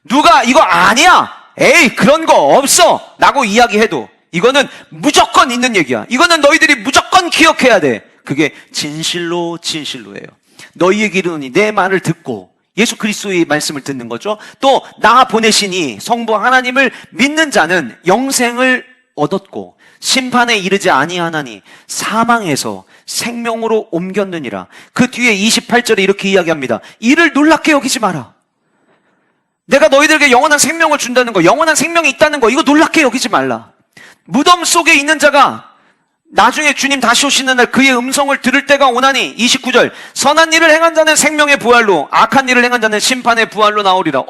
누가 이거 아니야, 에이 그런 거 없어 라고 이야기해도 이거는 무조건 있는 얘기야. 이거는 너희들이 무조건 기억해야 돼. 그게 진실로 진실로예요. 너희에게 이르노니, 내 말을 듣고 예수 그리스도의 말씀을 듣는 거죠. 또 나 보내시니 성부 하나님을 믿는 자는 영생을 얻었고 심판에 이르지 아니하나니 사망에서 생명으로 옮겼느니라. 그 뒤에 28절에 이렇게 이야기합니다. 이를 놀랍게 여기지 마라. 내가 너희들에게 영원한 생명을 준다는 거, 영원한 생명이 있다는 거, 이거 놀랍게 여기지 말라. 무덤 속에 있는 자가 나중에 주님 다시 오시는 날 그의 음성을 들을 때가 오나니, 29절, 선한 일을 행한 자는 생명의 부활로, 악한 일을 행한 자는 심판의 부활로 나오리라.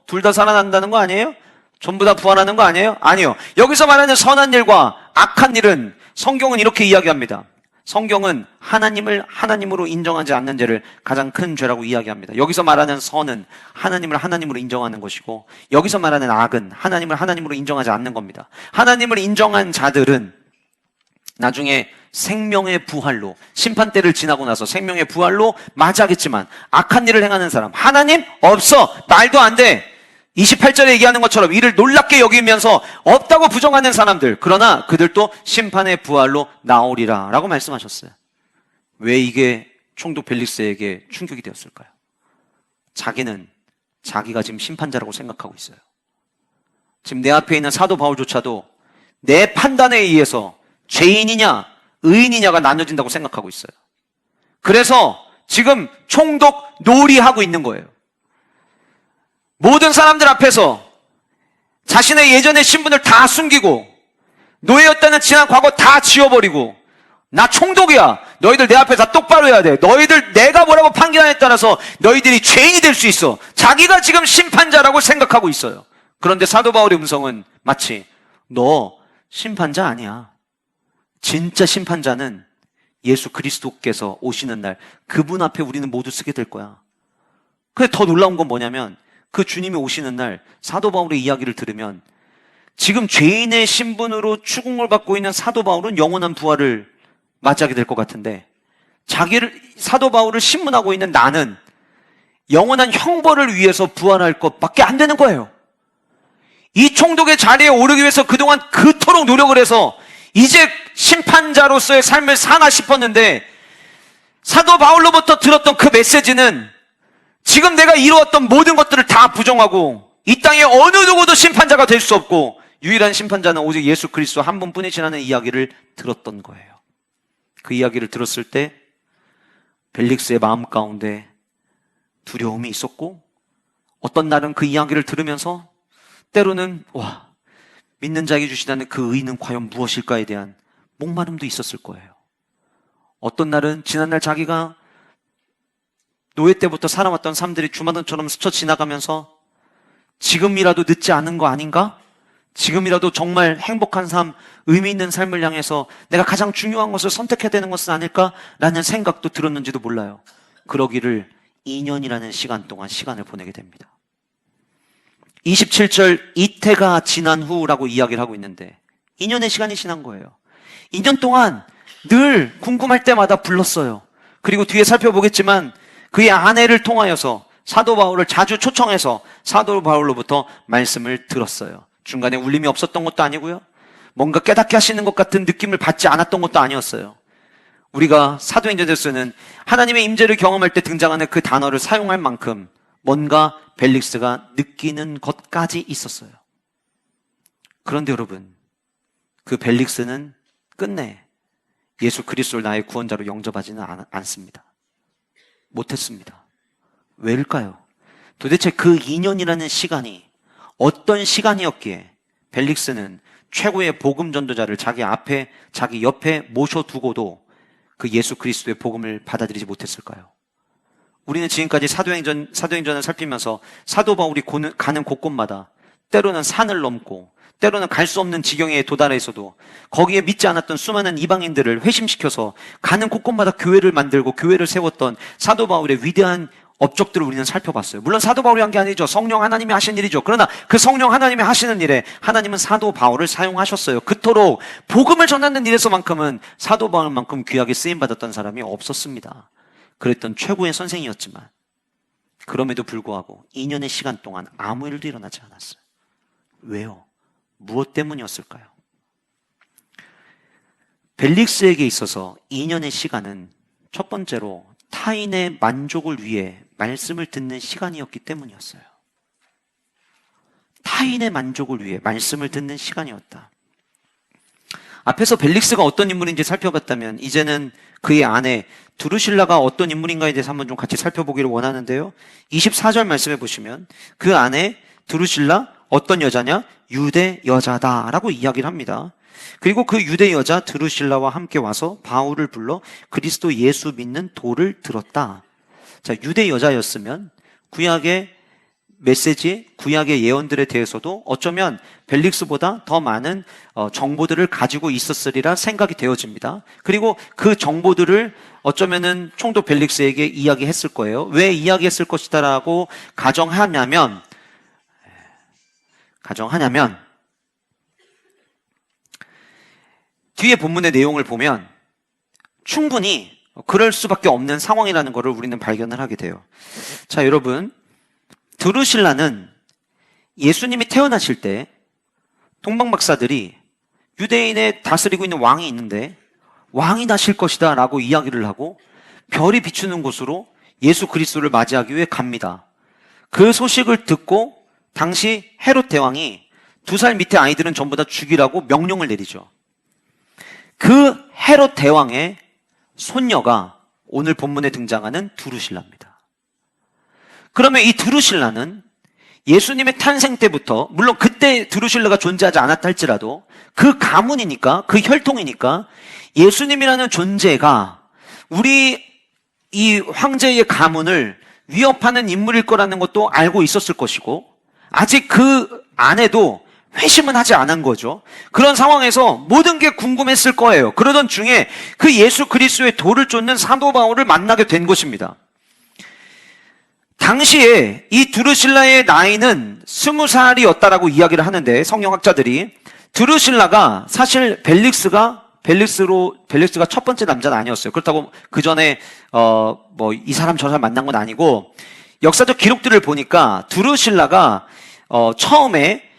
둘 다 살아난다는 거 아니에요? 전부 다 부활하는 거 아니에요? 아니요. 여기서 말하는 선한 일과 악한 일은 성경은 이렇게 이야기합니다. 성경은 하나님을 하나님으로 인정하지 않는 죄를 가장 큰 죄라고 이야기합니다. 여기서 말하는 선은 하나님을 하나님으로 인정하는 것이고, 여기서 말하는 악은 하나님을 하나님으로 인정하지 않는 겁니다. 하나님을 인정한 자들은 나중에 생명의 부활로, 심판대를 지나고 나서 생명의 부활로 맞이하겠지만, 악한 일을 행하는 사람, 하나님 없어, 말도 안 돼, 28절에 얘기하는 것처럼 이를 놀랍게 여기면서 없다고 부정하는 사람들, 그러나 그들도 심판의 부활로 나오리라 라고 말씀하셨어요. 왜 이게 총독 벨릭스에게 충격이 되었을까요? 자기는 자기가 지금 심판자라고 생각하고 있어요. 지금 내 앞에 있는 사도 바울조차도 내 판단에 의해서 죄인이냐 의인이냐가 나눠진다고 생각하고 있어요. 그래서 지금 총독 놀이하고 있는 거예요. 모든 사람들 앞에서 자신의 예전의 신분을 다 숨기고, 노예였다는 지난 과거 다 지워버리고, 나 총독이야, 너희들 내 앞에 다 똑바로 해야 돼, 너희들 내가 뭐라고 판결하냐에 따라서 너희들이 죄인이 될 수 있어, 자기가 지금 심판자라고 생각하고 있어요. 그런데 사도 바울의 음성은 마치 너 심판자 아니야, 진짜 심판자는 예수 그리스도께서 오시는 날 그분 앞에 우리는 모두 서게 될 거야. 근데 더 놀라운 건 뭐냐면, 그 주님이 오시는 날 사도 바울의 이야기를 들으면 지금 죄인의 신분으로 추궁을 받고 있는 사도 바울은 영원한 부활을 맞이하게 될 것 같은데, 사도 바울을 신문하고 있는 나는 영원한 형벌을 위해서 부활할 것밖에 안 되는 거예요. 이 총독의 자리에 오르기 위해서 그동안 그토록 노력을 해서 이제 심판자로서의 삶을 사나 싶었는데, 사도 바울로부터 들었던 그 메시지는 지금 내가 이루었던 모든 것들을 다 부정하고 이 땅에 어느 누구도 심판자가 될 수 없고 유일한 심판자는 오직 예수 그리스도 한 분뿐이시라는 이야기를 들었던 거예요. 그 이야기를 들었을 때 벨릭스의 마음 가운데 두려움이 있었고, 어떤 날은 그 이야기를 들으면서 때로는 믿는 자에게 주시다는 그 의는 과연 무엇일까에 대한 목마름도 있었을 거예요. 어떤 날은 지난날 자기가 노예 때부터 살아왔던 삶들이 주마등처럼 스쳐 지나가면서 지금이라도 늦지 않은 거 아닌가? 지금이라도 정말 행복한 삶, 의미 있는 삶을 향해서 내가 가장 중요한 것을 선택해야 되는 것은 아닐까라는 생각도 들었는지도 몰라요. 그러기를 2년이라는 시간 동안 시간을 보내게 됩니다. 27절, 이태가 지난 후라고 이야기를 하고 있는데 2년의 시간이 지난 거예요. 2년 동안 늘 궁금할 때마다 불렀어요. 그리고 뒤에 살펴보겠지만 그의 아내를 통하여서 사도 바울을 자주 초청해서 사도 바울로부터 말씀을 들었어요. 중간에 울림이 없었던 것도 아니고요, 뭔가 깨닫게 하시는 것 같은 느낌을 받지 않았던 것도 아니었어요. 우리가 사도행전에서 쓰는 하나님의 임재를 경험할 때 등장하는 그 단어를 사용할 만큼 뭔가 벨릭스가 느끼는 것까지 있었어요. 그런데 여러분, 그 벨릭스는 끝내 예수 그리스도를 나의 구원자로 영접하지는 않습니다. 못했습니다. 왜일까요? 도대체 그 2년이라는 시간이 어떤 시간이었기에 벨릭스는 최고의 복음 전도자를 자기 옆에 모셔두고도 그 예수 그리스도의 복음을 받아들이지 못했을까요? 우리는 지금까지 사도행전을 살피면서 사도 바울이 가는 곳곳마다 때로는 산을 넘고 때로는 갈 수 없는 지경에 도달해서도 거기에 믿지 않았던 수많은 이방인들을 회심시켜서 가는 곳곳마다 교회를 만들고 교회를 세웠던 사도 바울의 위대한 업적들을 우리는 살펴봤어요. 물론 사도 바울이 한 게 아니죠. 성령 하나님이 하신 일이죠. 그러나 그 성령 하나님이 하시는 일에 하나님은 사도 바울을 사용하셨어요. 그토록 복음을 전하는 일에서만큼은 사도 바울만큼 귀하게 쓰임받았던 사람이 없었습니다. 그랬던 최고의 선생이었지만 그럼에도 불구하고 2년의 시간 동안 아무 일도 일어나지 않았어요. 왜요? 무엇 때문이었을까요? 벨릭스에게 있어서 2년의 시간은 첫 번째로 타인의 만족을 위해 말씀을 듣는 시간이었기 때문이었어요. 타인의 만족을 위해 말씀을 듣는 시간이었다. 앞에서 벨릭스가 어떤 인물인지 살펴봤다면 이제는 그의 아내 두루실라가 어떤 인물인가에 대해서 한번 좀 같이 살펴보기를 원하는데요. 24절 말씀해 보시면 그 아내 두루실라 어떤 여자냐? 유대 여자다라고 이야기를 합니다. 그리고 그 유대 여자 드루실라와 함께 와서 바울을 불러 그리스도 예수 믿는 도를 들었다. 자, 유대 여자였으면 구약의 메시지, 구약의 예언들에 대해서도 어쩌면 벨릭스보다 더 많은 정보들을 가지고 있었으리라 생각이 되어집니다. 그리고 그 정보들을 어쩌면은 총독 벨릭스에게 이야기했을 거예요. 왜 이야기했을 것이다라고 가정하냐면 뒤에 본문의 내용을 보면 충분히 그럴 수밖에 없는 상황이라는 것을 우리는 발견을 하게 돼요. 자, 여러분, 드루실라는 예수님이 태어나실 때 동방박사들이 유대인에 다스리고 있는 왕이 있는데 왕이 나실 것이다 라고 이야기를 하고 별이 비추는 곳으로 예수 그리스도를 맞이하기 위해 갑니다. 그 소식을 듣고 당시 헤롯 대왕이 2살 밑에 아이들은 전부 다 죽이라고 명령을 내리죠. 그 헤롯 대왕의 손녀가 오늘 본문에 등장하는 두루실라입니다. 그러면 이 두루실라는 예수님의 탄생 때부터, 물론 그때 두루실라가 존재하지 않았다 할지라도 그 가문이니까, 그 혈통이니까 예수님이라는 존재가 우리 이 황제의 가문을 위협하는 인물일 거라는 것도 알고 있었을 것이고, 아직 그 아내도 회심은 하지 않은 거죠. 그런 상황에서 모든 게 궁금했을 거예요. 그러던 중에 그 예수 그리스도의 도를 쫓는 사도 바울을 만나게 된 것입니다. 당시에 이 두루실라의 나이는 20살이었다라고 이야기를 하는데, 성경학자들이 두루실라가 사실 벨릭스가 첫 번째 남자는 아니었어요. 그렇다고 그 전에 이 사람 저 사람 만난 건 아니고, 역사적 기록들을 보니까 두루실라가 처음에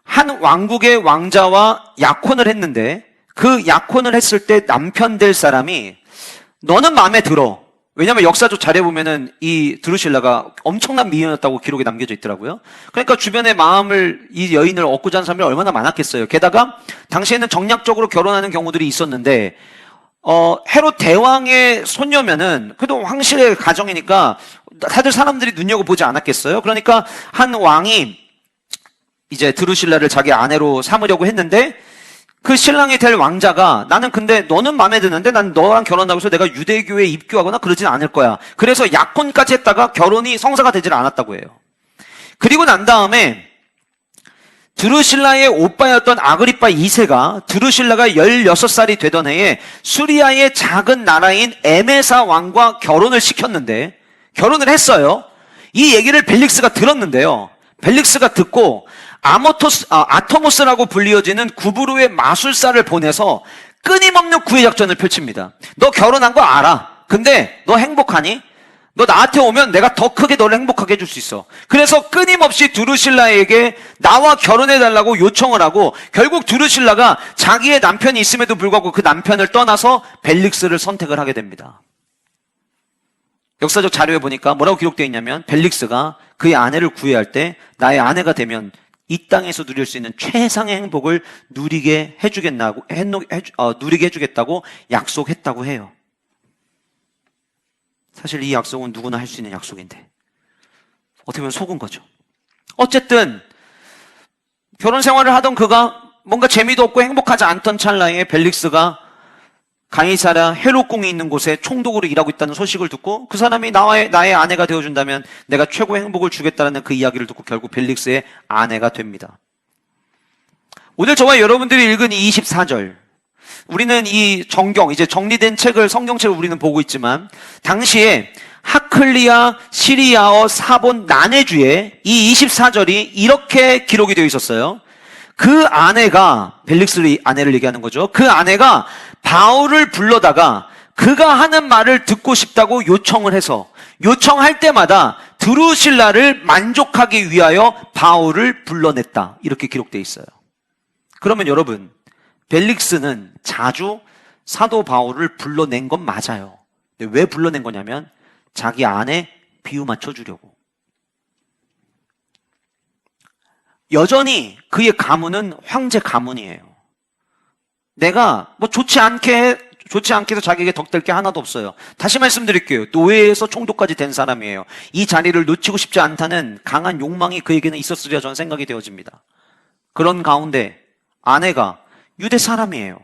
한 왕국의 왕자와 약혼을 했는데, 그 약혼을 했을 때 남편 될 사람이 너는 마음에 들어. 왜냐하면 역사적 자료에 보면은 이 드루실라가 엄청난 미인이었다고 기록에 남겨져 있더라고요. 그러니까 주변에 이 여인을 얻고자 하는 사람이 얼마나 많았겠어요. 게다가 당시에는 정략적으로 결혼하는 경우들이 있었는데, 헤롯 대왕의 손녀면은 그래도 황실의 가정이니까 다들 사람들이 눈여겨보지 않았겠어요. 그러니까 한 왕이 이제 드루실라를 자기 아내로 삼으려고 했는데, 그 신랑이 될 왕자가 나는 근데 너는 마음에 드는데 난 너랑 결혼하고 해서 내가 유대교에 입교하거나 그러진 않을 거야. 그래서 약혼까지 했다가 결혼이 성사가 되질 않았다고 해요. 그리고 난 다음에 드루실라의 오빠였던 아그리파 2세가 드루실라가 16살이 되던 해에 수리아의 작은 나라인 에메사 왕과 결혼을 시켰는데, 결혼을 했어요. 이 얘기를 벨릭스가 들었는데요. 벨릭스가 듣고 아토모스라고 불리어지는 구브로의 마술사를 보내서 끊임없는 구애 작전을 펼칩니다. 너 결혼한 거 알아. 근데 너 행복하니? 너 나한테 오면 내가 더 크게 너를 행복하게 해줄 수 있어. 그래서 끊임없이 두루실라에게 나와 결혼해달라고 요청을 하고, 결국 두루실라가 자기의 남편이 있음에도 불구하고 그 남편을 떠나서 벨릭스를 선택을 하게 됩니다. 역사적 자료에 보니까 뭐라고 기록되어 있냐면, 벨릭스가 그의 아내를 구애할 때 나의 아내가 되면 이 땅에서 누릴 수 있는 최상의 행복을 누리게 해주겠다고 약속했다고 해요. 사실 이 약속은 누구나 할 수 있는 약속인데 어떻게 보면 속은 거죠. 어쨌든 결혼 생활을 하던 그가 뭔가 재미도 없고 행복하지 않던 찰나에 벨릭스가 가이사랴 헤롯궁이 있는 곳에 총독으로 일하고 있다는 소식을 듣고, 그 사람이 나의 아내가 되어준다면 내가 최고의 행복을 주겠다는 그 이야기를 듣고 결국 벨릭스의 아내가 됩니다. 오늘 저와 여러분들이 읽은 이 24절, 우리는 이 이제 정리된 성경책을 우리는 보고 있지만, 당시에 하클리아 시리아어 사본 난해주에 이 24절이 이렇게 기록이 되어 있었어요. 그 아내가, 벨릭스의 아내를 얘기하는 거죠. 그 아내가 바울을 불러다가 그가 하는 말을 듣고 싶다고 요청을 해서, 요청할 때마다 드루실라를 만족하기 위하여 바울을 불러냈다. 이렇게 기록되어 있어요. 그러면 여러분, 벨릭스는 자주 사도 바울을 불러낸 건 맞아요. 근데 왜 불러낸 거냐면 자기 아내 비유 맞춰주려고. 여전히 그의 가문은 황제 가문이에요. 내가 뭐 좋지 않게 해서 자기에게 덕될 게 하나도 없어요. 다시 말씀드릴게요. 노예에서 총독까지 된 사람이에요. 이 자리를 놓치고 싶지 않다는 강한 욕망이 그에게는 있었으리라 저는 생각이 되어집니다. 그런 가운데 아내가 유대 사람이에요.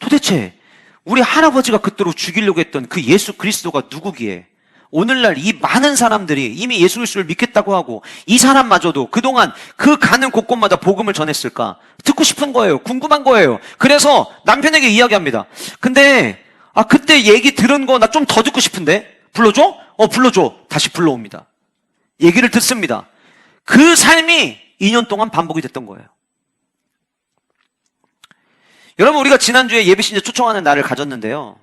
도대체 우리 할아버지가 그토록 죽이려고 했던 그 예수 그리스도가 누구기에 오늘날 이 많은 사람들이 이미 예수 그리스도를 믿겠다고 하고 이 사람마저도 그동안 그 가는 곳곳마다 복음을 전했을까? 듣고 싶은 거예요. 궁금한 거예요. 그래서 남편에게 이야기합니다. 근데 그때 얘기 들은 거 나 좀 더 듣고 싶은데 불러줘? 불러줘. 다시 불러옵니다. 얘기를 듣습니다. 그 삶이 2년 동안 반복이 됐던 거예요. 여러분, 우리가 지난주에 예비신자 초청하는 날을 가졌는데요.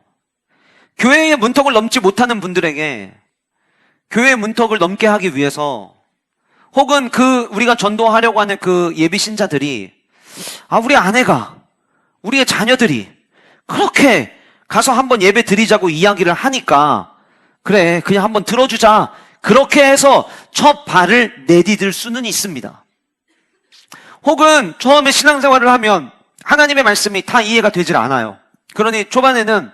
교회의 문턱을 넘지 못하는 분들에게 교회의 문턱을 넘게 하기 위해서 혹은 우리가 전도하려고 하는 그 예비신자들이 우리 아내가 우리의 자녀들이 그렇게 가서 한번 예배 드리자고 이야기를 하니까 그래 그냥 한번 들어주자 그렇게 해서 첫 발을 내디딜 수는 있습니다. 혹은 처음에 신앙생활을 하면 하나님의 말씀이 다 이해가 되질 않아요. 그러니 초반에는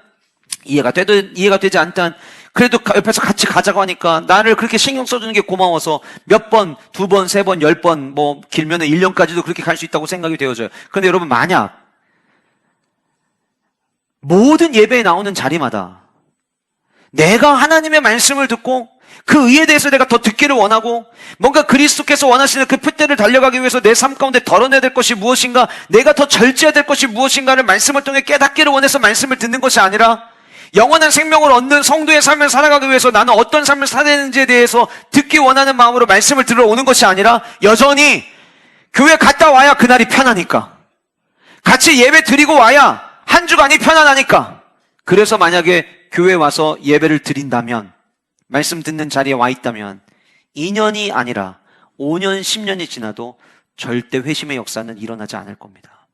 이해가 되지 않던 그래도 옆에서 같이 가자고 하니까 나를 그렇게 신경 써주는 게 고마워서 몇 번, 2번, 3번, 10번, 뭐 길면은 1년까지도 그렇게 갈 수 있다고 생각이 되어져요. 그런데 여러분 만약 모든 예배에 나오는 자리마다 내가 하나님의 말씀을 듣고 그 의에 대해서 내가 더 듣기를 원하고 뭔가 그리스도께서 원하시는 그 표대를 달려가기 위해서 내 삶 가운데 덜어내야 될 것이 무엇인가 내가 더 절제해야 될 것이 무엇인가를 말씀을 통해 깨닫기를 원해서 말씀을 듣는 것이 아니라 영원한 생명을 얻는 성도의 삶을 살아가기 위해서 나는 어떤 삶을 살아야 되는지에 대해서 듣기 원하는 마음으로 말씀을 들으러 오는 것이 아니라 여전히 교회 갔다 와야 그날이 편하니까 같이 예배 드리고 와야 한 주간이 편안하니까 그래서 만약에 교회 와서 예배를 드린다면 말씀 듣는 자리에 와 있다면 2년이 아니라 5년, 10년이 지나도 절대 회심의 역사는 일어나지 않을 겁니다.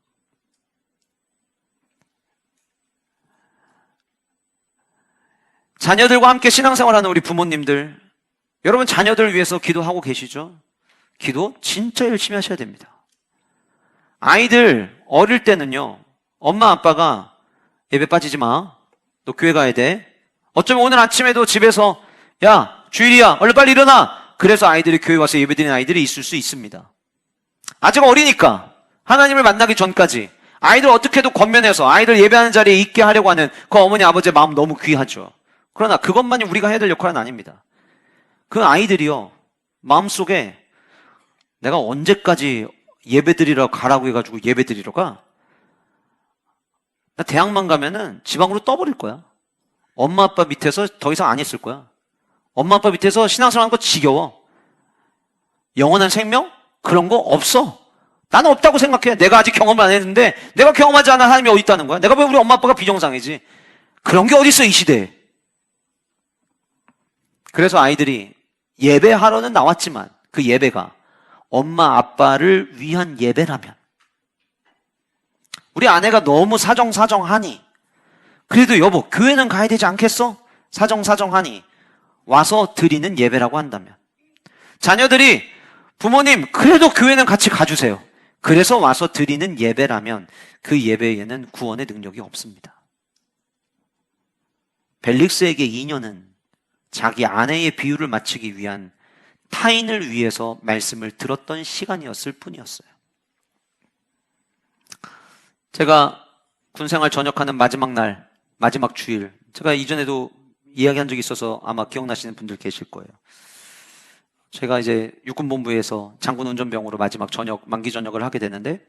자녀들과 함께 신앙생활하는 우리 부모님들, 여러분 자녀들 위해서 기도하고 계시죠? 기도 진짜 열심히 하셔야 됩니다. 아이들 어릴 때는요, 엄마 아빠가 예배 빠지지 마. 너 교회 가야 돼. 어쩌면 오늘 아침에도 집에서 야, 주일이야. 얼른 빨리 일어나. 그래서 아이들이 교회 와서 예배드리는 아이들이 있을 수 있습니다. 아직 어리니까 하나님을 만나기 전까지 아이들 어떻게든 권면해서 아이들 예배하는 자리에 있게 하려고 하는 그 어머니 아버지의 마음 너무 귀하죠. 그러나 그것만이 우리가 해야 될 역할은 아닙니다. 그 아이들이요, 마음속에 내가 언제까지 예배드리러 가라고 해가지고 예배드리러 가? 나 대학만 가면은 지방으로 떠버릴 거야. 엄마 아빠 밑에서 더 이상 안 있을 거야. 엄마 아빠 밑에서 신앙생활 하는 거 지겨워. 영원한 생명? 그런 거 없어. 나는 없다고 생각해. 내가 아직 경험을 안 했는데 내가 경험하지 않은 하나님이 어디 있다는 거야? 내가 왜 우리 엄마 아빠가 비정상이지? 그런 게 어디 있어 이 시대에. 그래서 아이들이 예배하러는 나왔지만 그 예배가 엄마 아빠를 위한 예배라면 우리 아내가 너무 사정하니 그래도 여보 교회는 가야 되지 않겠어? 사정하니 와서 드리는 예배라고 한다면 자녀들이 부모님 그래도 교회는 같이 가주세요. 그래서 와서 드리는 예배라면 그 예배에는 구원의 능력이 없습니다. 벨릭스에게 2년은 자기 아내의 비유를 마치기 위한 타인을 위해서 말씀을 들었던 시간이었을 뿐이었어요. 제가 군생활 전역하는 마지막 날, 마지막 주일, 제가 이전에도 이야기한 적이 있어서 아마 기억나시는 분들 계실 거예요. 제가 이제 육군본부에서 장군 운전병으로 마지막 만기 전역을 하게 되는데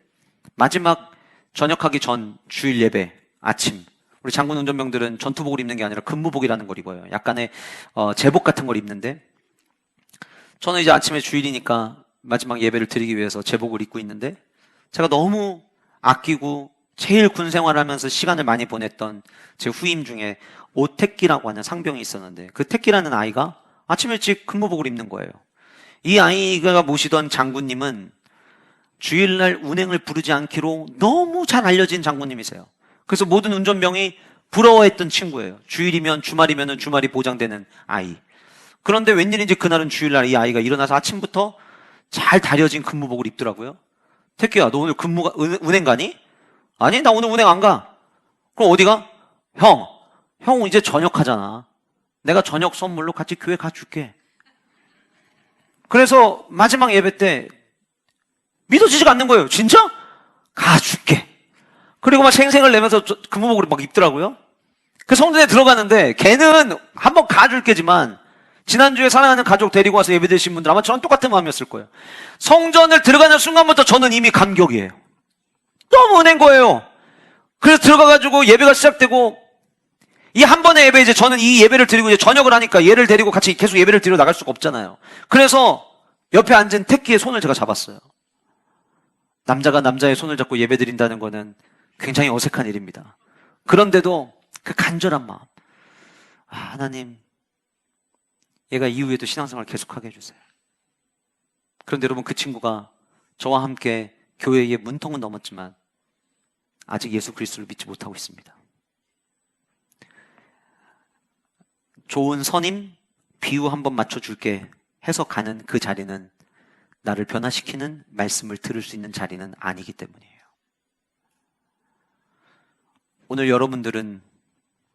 마지막 전역하기 전 주일 예배 아침 우리 장군 운전병들은 전투복을 입는 게 아니라 근무복이라는 걸 입어요. 약간의 제복 같은 걸 입는데 저는 이제 아침에 주일이니까 마지막 예배를 드리기 위해서 제복을 입고 있는데 제가 너무 아끼고 제일 군 생활하면서 시간을 많이 보냈던 제 후임 중에 오택기라고 하는 상병이 있었는데 그 택기라는 아이가 아침 일찍 근무복을 입는 거예요. 이 아이가 모시던 장군님은 주일날 운행을 부르지 않기로 너무 잘 알려진 장군님이세요. 그래서 모든 운전병이 부러워했던 친구예요. 주일이면 주말이면 주말이 보장되는 아이. 그런데 웬일인지 그날은 주일날 이 아이가 일어나서 아침부터 잘 다려진 근무복을 입더라고요. 택기야 너 오늘 운행 가니? 아니, 나 오늘 운행 안 가. 그럼 어디 가? 형 이제 저녁 하잖아. 내가 저녁 선물로 같이 교회 가줄게. 그래서 마지막 예배 때 믿어지지가 않는 거예요. 진짜? 가줄게. 그리고 막 생생을 내면서 금호복으로 막 입더라고요. 그 성전에 들어가는데 걔는 한번 가줄게지만 지난주에 사랑하는 가족 데리고 와서 예배 드신 분들 아마 저랑 똑같은 마음이었을 거예요. 성전을 들어가는 순간부터 저는 이미 감격이에요. 너무 은혜인 거예요. 그래서 들어가가지고 예배가 시작되고 이 한 번의 예배 이제 저는 이 예배를 드리고 이제 저녁을 하니까 얘를 데리고 같이 계속 예배를 드리러 나갈 수가 없잖아요. 그래서 옆에 앉은 택기의 손을 제가 잡았어요. 남자가 남자의 손을 잡고 예배 드린다는 거는 굉장히 어색한 일입니다. 그런데도 그 간절한 마음. 하나님, 얘가 이후에도 신앙생활 계속하게 해주세요. 그런데 여러분, 그 친구가 저와 함께 교회의 문턱은 넘었지만 아직 예수 그리스도를 믿지 못하고 있습니다. 좋은 선임, 비유 한번 맞춰줄게 해서 가는 그 자리는 나를 변화시키는 말씀을 들을 수 있는 자리는 아니기 때문이에요. 오늘 여러분들은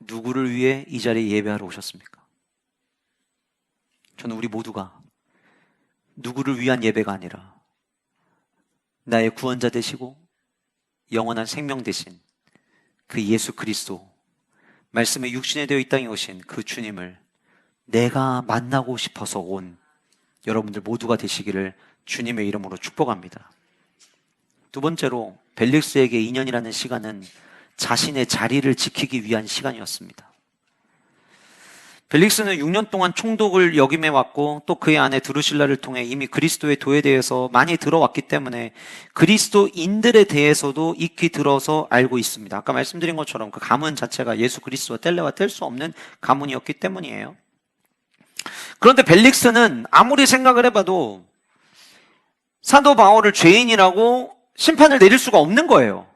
누구를 위해 이 자리에 예배하러 오셨습니까? 저는 우리 모두가 누구를 위한 예배가 아니라 나의 구원자 되시고 영원한 생명 되신 그 예수 그리스도, 말씀에 육신이 되어 이 땅에 오신 그 주님을 내가 만나고 싶어서 온 여러분들 모두가 되시기를 주님의 이름으로 축복합니다. 두 번째로, 벨릭스에게 2년이라는 시간은 자신의 자리를 지키기 위한 시간이었습니다. 벨릭스는 6년 동안 총독을 역임해 왔고 또 그의 아내 드루실라를 통해 이미 그리스도의 도에 대해서 많이 들어왔기 때문에 그리스도인들에 대해서도 익히 들어서 알고 있습니다. 아까 말씀드린 것처럼 그 가문 자체가 예수 그리스도와 뗄래야 뗄 수 없는 가문이었기 때문이에요. 그런데 벨릭스는 아무리 생각을 해봐도 사도 바울을 죄인이라고 심판을 내릴 수가 없는 거예요.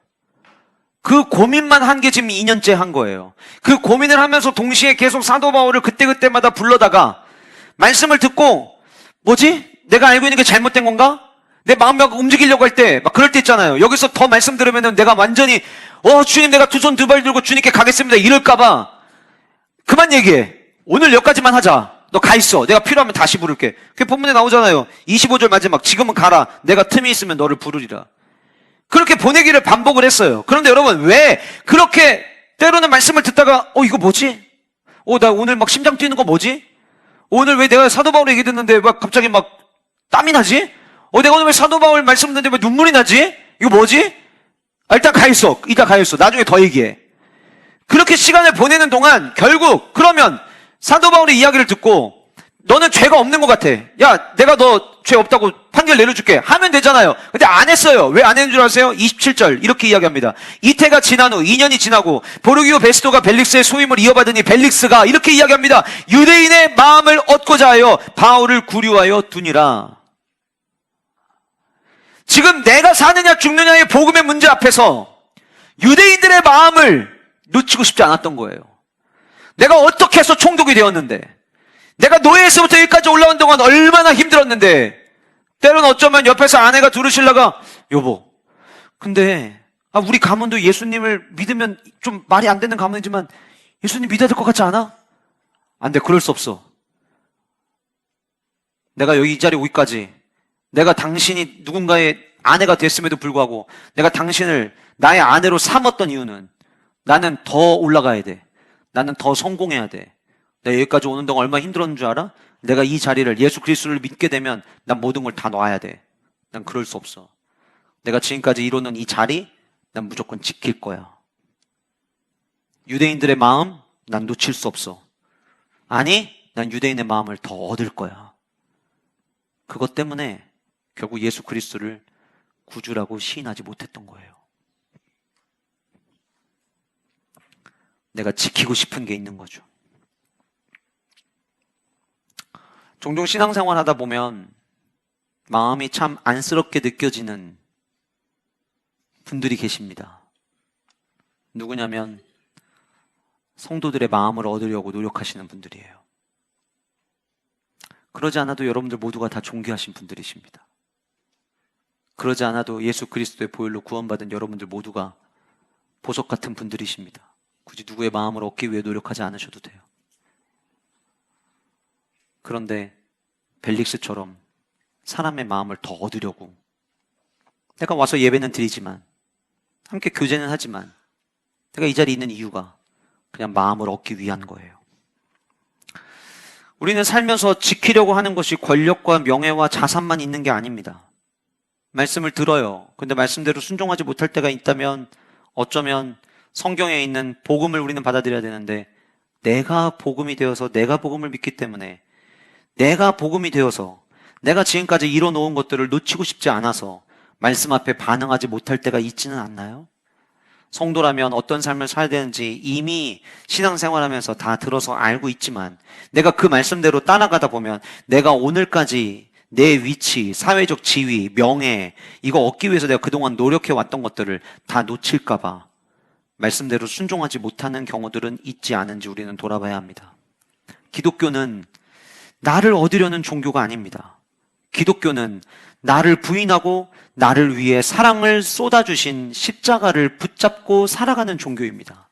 그 고민만 한 게 지금 2년째 한 거예요. 그 고민을 하면서 동시에 계속 사도 바울을 그때그때마다 불러다가 말씀을 듣고 뭐지? 내가 알고 있는 게 잘못된 건가? 내 마음이 막 움직이려고 할 때 막 그럴 때 있잖아요. 여기서 더 말씀 들으면은 내가 완전히 주님 내가 두 손 두 발 들고 주님께 가겠습니다 이럴까봐 그만 얘기해. 오늘 여기까지만 하자. 너 가 있어. 내가 필요하면 다시 부를게. 그게 본문에 나오잖아요. 25절 마지막 지금은 가라. 내가 틈이 있으면 너를 부르리라. 그렇게 보내기를 반복을 했어요. 그런데 여러분, 왜 그렇게 때로는 말씀을 듣다가 이거 뭐지? 나 오늘 막 심장 뛰는 거 뭐지? 오늘 왜 내가 사도 바울 얘기 듣는데 막 갑자기 막 땀이 나지? 내가 오늘 왜 사도 바울 말씀 듣는데 왜 눈물이 나지? 이거 뭐지? 일단 가 있어. 이따 가 있어. 나중에 더 얘기해. 그렇게 시간을 보내는 동안 결국 그러면 사도 바울의 이야기를 듣고 너는 죄가 없는 것 같아. 야, 내가 너 죄 없다고 판결 내려줄게. 하면 되잖아요. 근데 안 했어요. 왜 안 했는 줄 아세요? 27절 이렇게 이야기합니다. 이태가 지난 후 2년이 지나고 보르기오 베스토가 벨릭스의 소임을 이어받으니 벨릭스가 이렇게 이야기합니다. 유대인의 마음을 얻고자 하여 바울을 구류하여 두니라. 지금 내가 사느냐 죽느냐의 복음의 문제 앞에서 유대인들의 마음을 놓치고 싶지 않았던 거예요. 내가 어떻게 해서 총독이 되었는데, 내가 노예에서부터 여기까지 올라온 동안 얼마나 힘들었는데, 때로는 어쩌면 옆에서 아내가 두루실라가 여보, 근데 우리 가문도 예수님을 믿으면 좀 말이 안 되는 가문이지만 예수님 믿어야 될 것 같지 않아? 안 돼, 그럴 수 없어. 내가 여기 이 자리에 오기까지 내가 당신이 누군가의 아내가 됐음에도 불구하고 내가 당신을 나의 아내로 삼았던 이유는 나는 더 올라가야 돼. 나는 더 성공해야 돼. 내가 여기까지 오는 동안 얼마나 힘들었는 줄 알아? 내가 이 자리를 예수 그리스도를 믿게 되면 난 모든 걸 다 놔야 돼. 난 그럴 수 없어. 내가 지금까지 이루는 이 자리 난 무조건 지킬 거야. 유대인들의 마음 난 놓칠 수 없어. 아니, 난 유대인의 마음을 더 얻을 거야. 그것 때문에 결국 예수 그리스도를 구주라고 시인하지 못했던 거예요. 내가 지키고 싶은 게 있는 거죠. 종종 신앙생활 하다 보면 마음이 참 안쓰럽게 느껴지는 분들이 계십니다. 누구냐면 성도들의 마음을 얻으려고 노력하시는 분들이에요. 그러지 않아도 여러분들 모두가 다 존귀하신 분들이십니다. 그러지 않아도 예수 그리스도의 보혈로 구원받은 여러분들 모두가 보석 같은 분들이십니다. 굳이 누구의 마음을 얻기 위해 노력하지 않으셔도 돼요. 그런데 벨릭스처럼 사람의 마음을 더 얻으려고 내가 와서 예배는 드리지만 함께 교제는 하지만 내가 이 자리에 있는 이유가 그냥 마음을 얻기 위한 거예요. 우리는 살면서 지키려고 하는 것이 권력과 명예와 자산만 있는 게 아닙니다. 말씀을 들어요. 근데 말씀대로 순종하지 못할 때가 있다면 어쩌면 성경에 있는 복음을 우리는 받아들여야 되는데 내가 복음이 되어서 내가 복음을 믿기 때문에 내가 복음이 되어서 내가 지금까지 이뤄놓은 것들을 놓치고 싶지 않아서 말씀 앞에 반응하지 못할 때가 있지는 않나요? 성도라면 어떤 삶을 살아야 되는지 이미 신앙생활하면서 다 들어서 알고 있지만 내가 그 말씀대로 따라가다 보면 내가 오늘까지 내 위치, 사회적 지위, 명예 이거 얻기 위해서 내가 그동안 노력해왔던 것들을 다 놓칠까 봐 말씀대로 순종하지 못하는 경우들은 있지 않은지 우리는 돌아봐야 합니다. 기독교는 나를 얻으려는 종교가 아닙니다. 기독교는 나를 부인하고 나를 위해 사랑을 쏟아주신 십자가를 붙잡고 살아가는 종교입니다.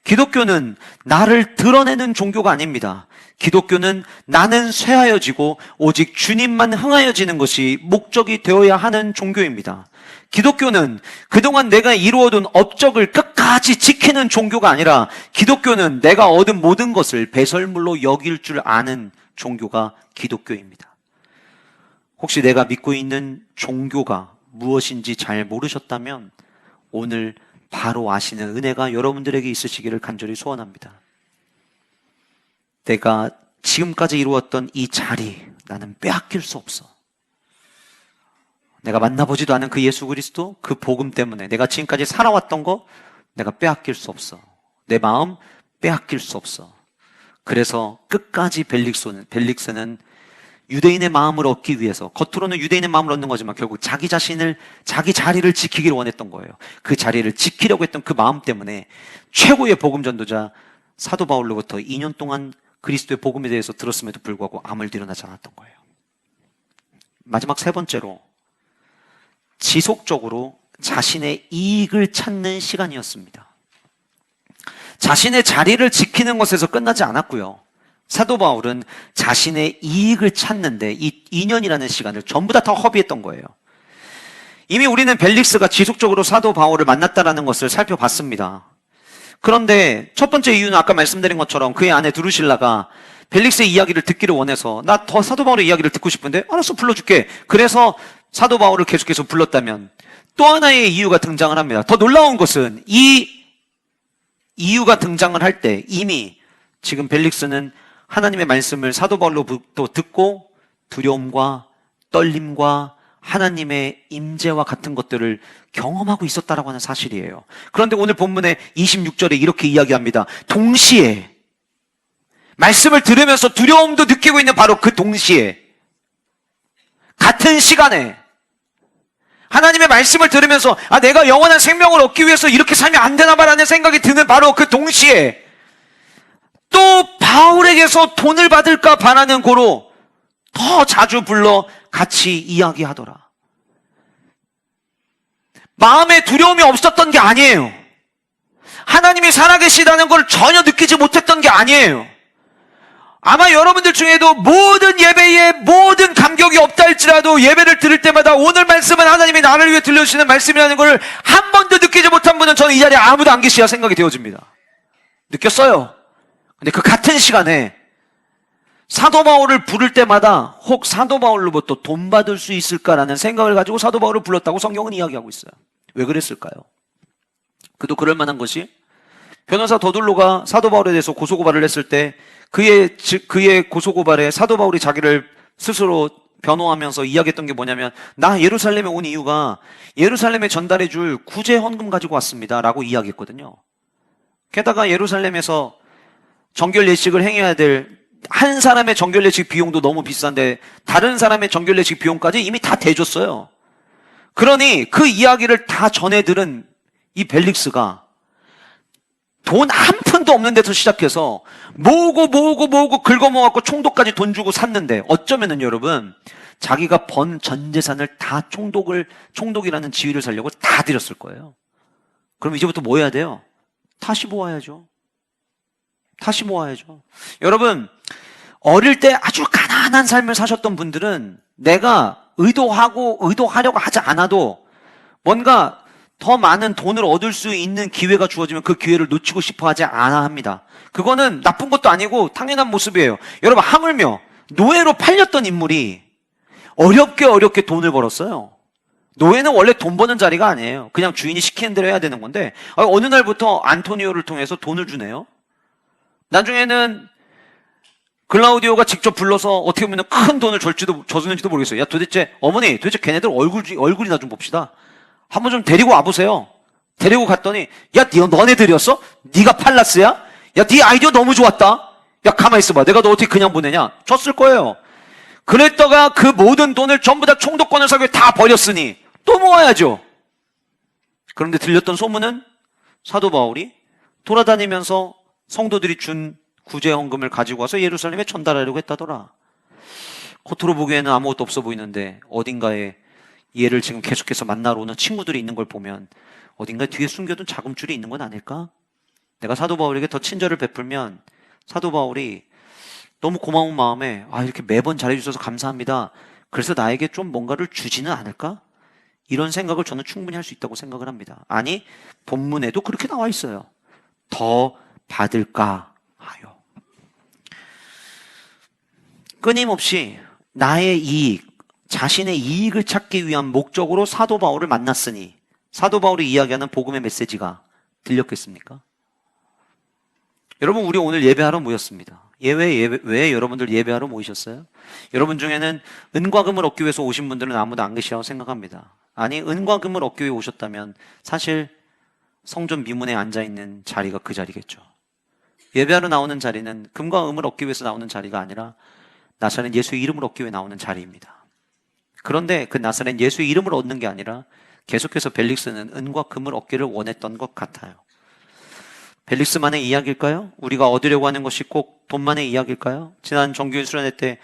기독교는 나를 드러내는 종교가 아닙니다. 기독교는 나는 쇠하여지고 오직 주님만 흥하여지는 것이 목적이 되어야 하는 종교입니다. 기독교는 그동안 내가 이루어둔 업적을 끝까지 지키는 종교가 아니라 기독교는 내가 얻은 모든 것을 배설물로 여길 줄 아는 종교가 기독교입니다. 혹시 내가 믿고 있는 종교가 무엇인지 잘 모르셨다면 오늘 바로 아시는 은혜가 여러분들에게 있으시기를 간절히 소원합니다. 내가 지금까지 이루었던 이 자리 나는 빼앗길 수 없어. 내가 만나보지도 않은 그 예수 그리스도 그 복음 때문에 내가 지금까지 살아왔던 거 내가 빼앗길 수 없어. 내 마음 빼앗길 수 없어. 그래서 끝까지 벨릭스는 유대인의 마음을 얻기 위해서 겉으로는 유대인의 마음을 얻는 거지만 결국 자기 자리를 지키기를 원했던 거예요. 그 자리를 지키려고 했던 그 마음 때문에 최고의 복음 전도자 사도 바울로부터 2년 동안 그리스도의 복음에 대해서 들었음에도 불구하고 아무 일도 일어나지 않았던 거예요. 마지막 세 번째로 지속적으로 자신의 이익을 찾는 시간이었습니다. 자신의 자리를 지키는 것에서 끝나지 않았고요. 사도 바울은 자신의 이익을 찾는데 이 2년이라는 시간을 전부 다 허비했던 거예요. 이미 우리는 벨릭스가 지속적으로 사도 바울을 만났다라는 것을 살펴봤습니다. 그런데 첫 번째 이유는 아까 말씀드린 것처럼 그의 아내 드루실라가 벨릭스의 이야기를 듣기를 원해서 나 더 사도 바울의 이야기를 듣고 싶은데 알았어 불러줄게. 그래서 사도 바울을 계속해서 불렀다면 또 하나의 이유가 등장을 합니다. 더 놀라운 것은 이 이유가 등장을 할 때 이미 지금 벨릭스는 하나님의 말씀을 사도 바울로부터 듣고 두려움과 떨림과 하나님의 임재와 같은 것들을 경험하고 있었다라고 하는 사실이에요. 그런데 오늘 본문의 26절에 이렇게 이야기합니다. 동시에 말씀을 들으면서 두려움도 느끼고 있는 바로 그 동시에 같은 시간에 하나님의 말씀을 들으면서 내가 영원한 생명을 얻기 위해서 이렇게 살면 안 되나 봐라는 생각이 드는 바로 그 동시에 또 바울에게서 돈을 받을까 바라는 고로 더 자주 불러 같이 이야기하더라. 마음에 두려움이 없었던 게 아니에요. 하나님이 살아계시다는 걸 전혀 느끼지 못했던 게 아니에요. 아마 여러분들 중에도 모든 예배에 모든 감격이 없다 할지라도 예배를 들을 때마다 오늘 말씀은 하나님이 나를 위해 들려주시는 말씀이라는 걸 한 번도 느끼지 못한 분은 저는 이 자리에 아무도 안 계시야 생각이 되어집니다. 느꼈어요. 근데 그 같은 시간에 사도 바울을 부를 때마다 혹 사도 바울로부터 돈 받을 수 있을까라는 생각을 가지고 사도 바울을 불렀다고 성경은 이야기하고 있어요. 왜 그랬을까요? 그도 그럴 만한 것이 변호사 더둘로가 사도 바울에 대해서 고소고발을 했을 때 그의 고소고발에 사도 바울이 자기를 스스로 변호하면서 이야기했던 게 뭐냐면 나 예루살렘에 온 이유가 예루살렘에 전달해 줄 구제 헌금 가지고 왔습니다 라고 이야기했거든요. 게다가 예루살렘에서 정결 예식을 행해야 될 한 사람의 정결 예식 비용도 너무 비싼데 다른 사람의 정결 예식 비용까지 이미 다 대줬어요. 그러니 그 이야기를 다 전해 들은 이 벨릭스가 돈 한 푼도 없는 데서 시작해서 모으고 긁어모아갖고 총독까지 돈 주고 샀는데 어쩌면은 여러분 자기가 번 전 재산을 다 총독이라는 지위를 살려고 다 드렸을 거예요. 그럼 이제부터 뭐 해야 돼요? 다시 모아야죠. 다시 모아야죠. 여러분, 어릴 때 아주 가난한 삶을 사셨던 분들은 내가 의도하려고 하지 않아도 뭔가 더 많은 돈을 얻을 수 있는 기회가 주어지면 그 기회를 놓치고 싶어 하지 않아 합니다. 그거는 나쁜 것도 아니고 당연한 모습이에요. 여러분, 하물며 노예로 팔렸던 인물이 어렵게 돈을 벌었어요. 노예는 원래 돈 버는 자리가 아니에요. 그냥 주인이 시키는 대로 해야 되는 건데 어느 날부터 안토니오를 통해서 돈을 주네요. 나중에는 글라우디오가 직접 불러서 어떻게 보면 큰 돈을 줬는지도 모르겠어요. 야, 어머니, 도대체 걔네들 얼굴이나 좀 봅시다. 한번 좀 데리고 와보세요. 데리고 갔더니, 야, 너네들이었어? 네가 팔라스야? 야, 네 아이디어 너무 좋았다. 야, 가만히 있어봐. 내가 너 어떻게 그냥 보내냐? 줬을 거예요. 그랬다가 그 모든 돈을 전부 다 총독권을 사고 다 버렸으니 또 모아야죠. 그런데 들렸던 소문은 사도 바울이 돌아다니면서 성도들이 준 구제헌금을 가지고 와서 예루살렘에 전달하려고 했다더라. 겉으로 보기에는 아무것도 없어 보이는데 어딘가에 얘를 지금 계속해서 만나러 오는 친구들이 있는 걸 보면 어딘가 뒤에 숨겨둔 자금줄이 있는 건 아닐까? 내가 사도 바울에게 더 친절을 베풀면 사도 바울이 너무 고마운 마음에 이렇게 매번 잘해주셔서 감사합니다. 그래서 나에게 좀 뭔가를 주지는 않을까? 이런 생각을 저는 충분히 할 수 있다고 생각을 합니다. 아니, 본문에도 그렇게 나와 있어요. 더 받을까 하여. 끊임없이 나의 이익, 자신의 이익을 찾기 위한 목적으로 사도 바울을 만났으니 사도 바울이 이야기하는 복음의 메시지가 들렸겠습니까? 여러분, 우리 오늘 예배하러 모였습니다. 왜 여러분들 예배하러 모이셨어요? 여러분 중에는 은과 금을 얻기 위해서 오신 분들은 아무도 안 계시라고 생각합니다. 아니, 은과 금을 얻기 위해 오셨다면 사실 성전 미문에 앉아있는 자리가 그 자리겠죠. 예배하러 나오는 자리는 금과 금을 얻기 위해서 나오는 자리가 아니라 나사렛 예수의 이름을 얻기 위해 나오는 자리입니다. 그런데 그 나사렛 예수의 이름을 얻는 게 아니라 계속해서 벨릭스는 은과 금을 얻기를 원했던 것 같아요. 벨릭스만의 이야기일까요? 우리가 얻으려고 하는 것이 꼭 돈만의 이야기일까요? 지난 정규인 수련회 때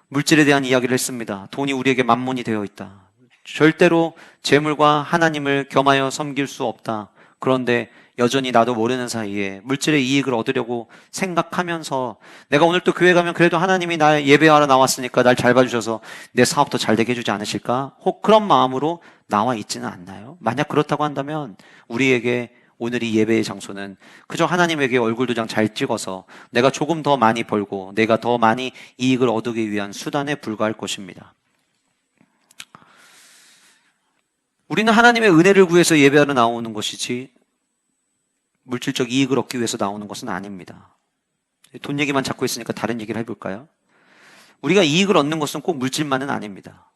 물질에 대한 이야기를 했습니다. 돈이 우리에게 만몬이 되어 있다. 절대로 재물과 하나님을 겸하여 섬길 수 없다. 그런데 여전히 나도 모르는 사이에 물질의 이익을 얻으려고 생각하면서 내가 오늘 또 교회 가면 그래도 하나님이 날 예배하러 나왔으니까 날 잘 봐주셔서 내 사업도 잘 되게 해주지 않으실까? 혹 그런 마음으로 나와 있지는 않나요? 만약 그렇다고 한다면 우리에게 오늘 이 예배의 장소는 그저 하나님에게 얼굴 도장 잘 찍어서 내가 조금 더 많이 벌고 내가 더 많이 이익을 얻기 위한 수단에 불과할 것입니다. 우리는 하나님의 은혜를 구해서 예배하러 나오는 것이지 물질적 이익을 얻기 위해서 나오는 것은 아닙니다. 돈 얘기만 자꾸 했으니까 다른 얘기를 해볼까요? 우리가 이익을 얻는 것은 꼭 물질만은 아닙니다.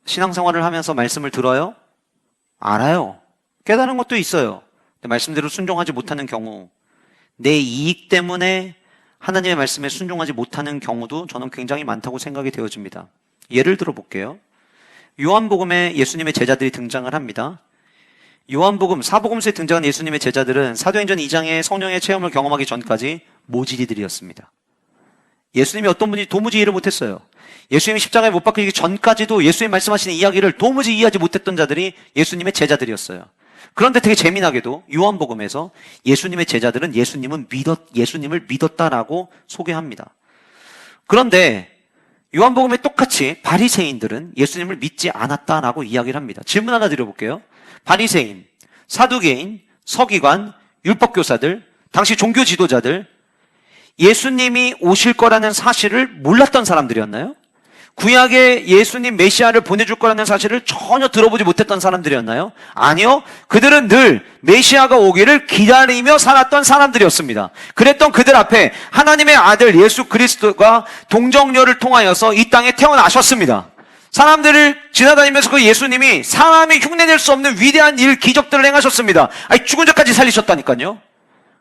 신앙생활을 하면서 말씀을 들어요? 알아요. 깨달은 것도 있어요. 말씀대로 순종하지 못하는 경우, 내 이익 때문에 하나님의 말씀에 순종하지 못하는 경우도 저는 굉장히 많다고 생각이 되어집니다. 예를 들어 볼게요. 요한복음에 예수님의 제자들이 등장을 합니다. 요한복음, 사복음서에 등장한 예수님의 제자들은 사도행전 2장의 성령의 체험을 경험하기 전까지 모질이들이었습니다. 예수님이 어떤 분인지 도무지 이해를 못했어요. 예수님이 십자가에 못 박히기 전까지도 예수님 말씀하시는 이야기를 도무지 이해하지 못했던 자들이 예수님의 제자들이었어요. 그런데 되게 재미나게도 요한복음에서 예수님의 제자들은 예수님을 믿었다라고 소개합니다. 그런데 요한복음에 똑같이 바리새인들은 예수님을 믿지 않았다라고 이야기를 합니다. 질문 하나 드려볼게요. 바리새인, 사두개인, 서기관, 율법교사들, 당시 종교 지도자들, 예수님이 오실 거라는 사실을 몰랐던 사람들이었나요? 구약에 예수님 메시아를 보내줄 거라는 사실을 전혀 들어보지 못했던 사람들이었나요? 아니요. 그들은 늘 메시아가 오기를 기다리며 살았던 사람들이었습니다. 그랬던 그들 앞에 하나님의 아들 예수 그리스도가 동정녀를 통하여서 이 땅에 태어나셨습니다. 사람들을 지나다니면서 그 예수님이 사람이 흉내낼 수 없는 위대한 기적들을 행하셨습니다. 죽은 자까지 살리셨다니까요.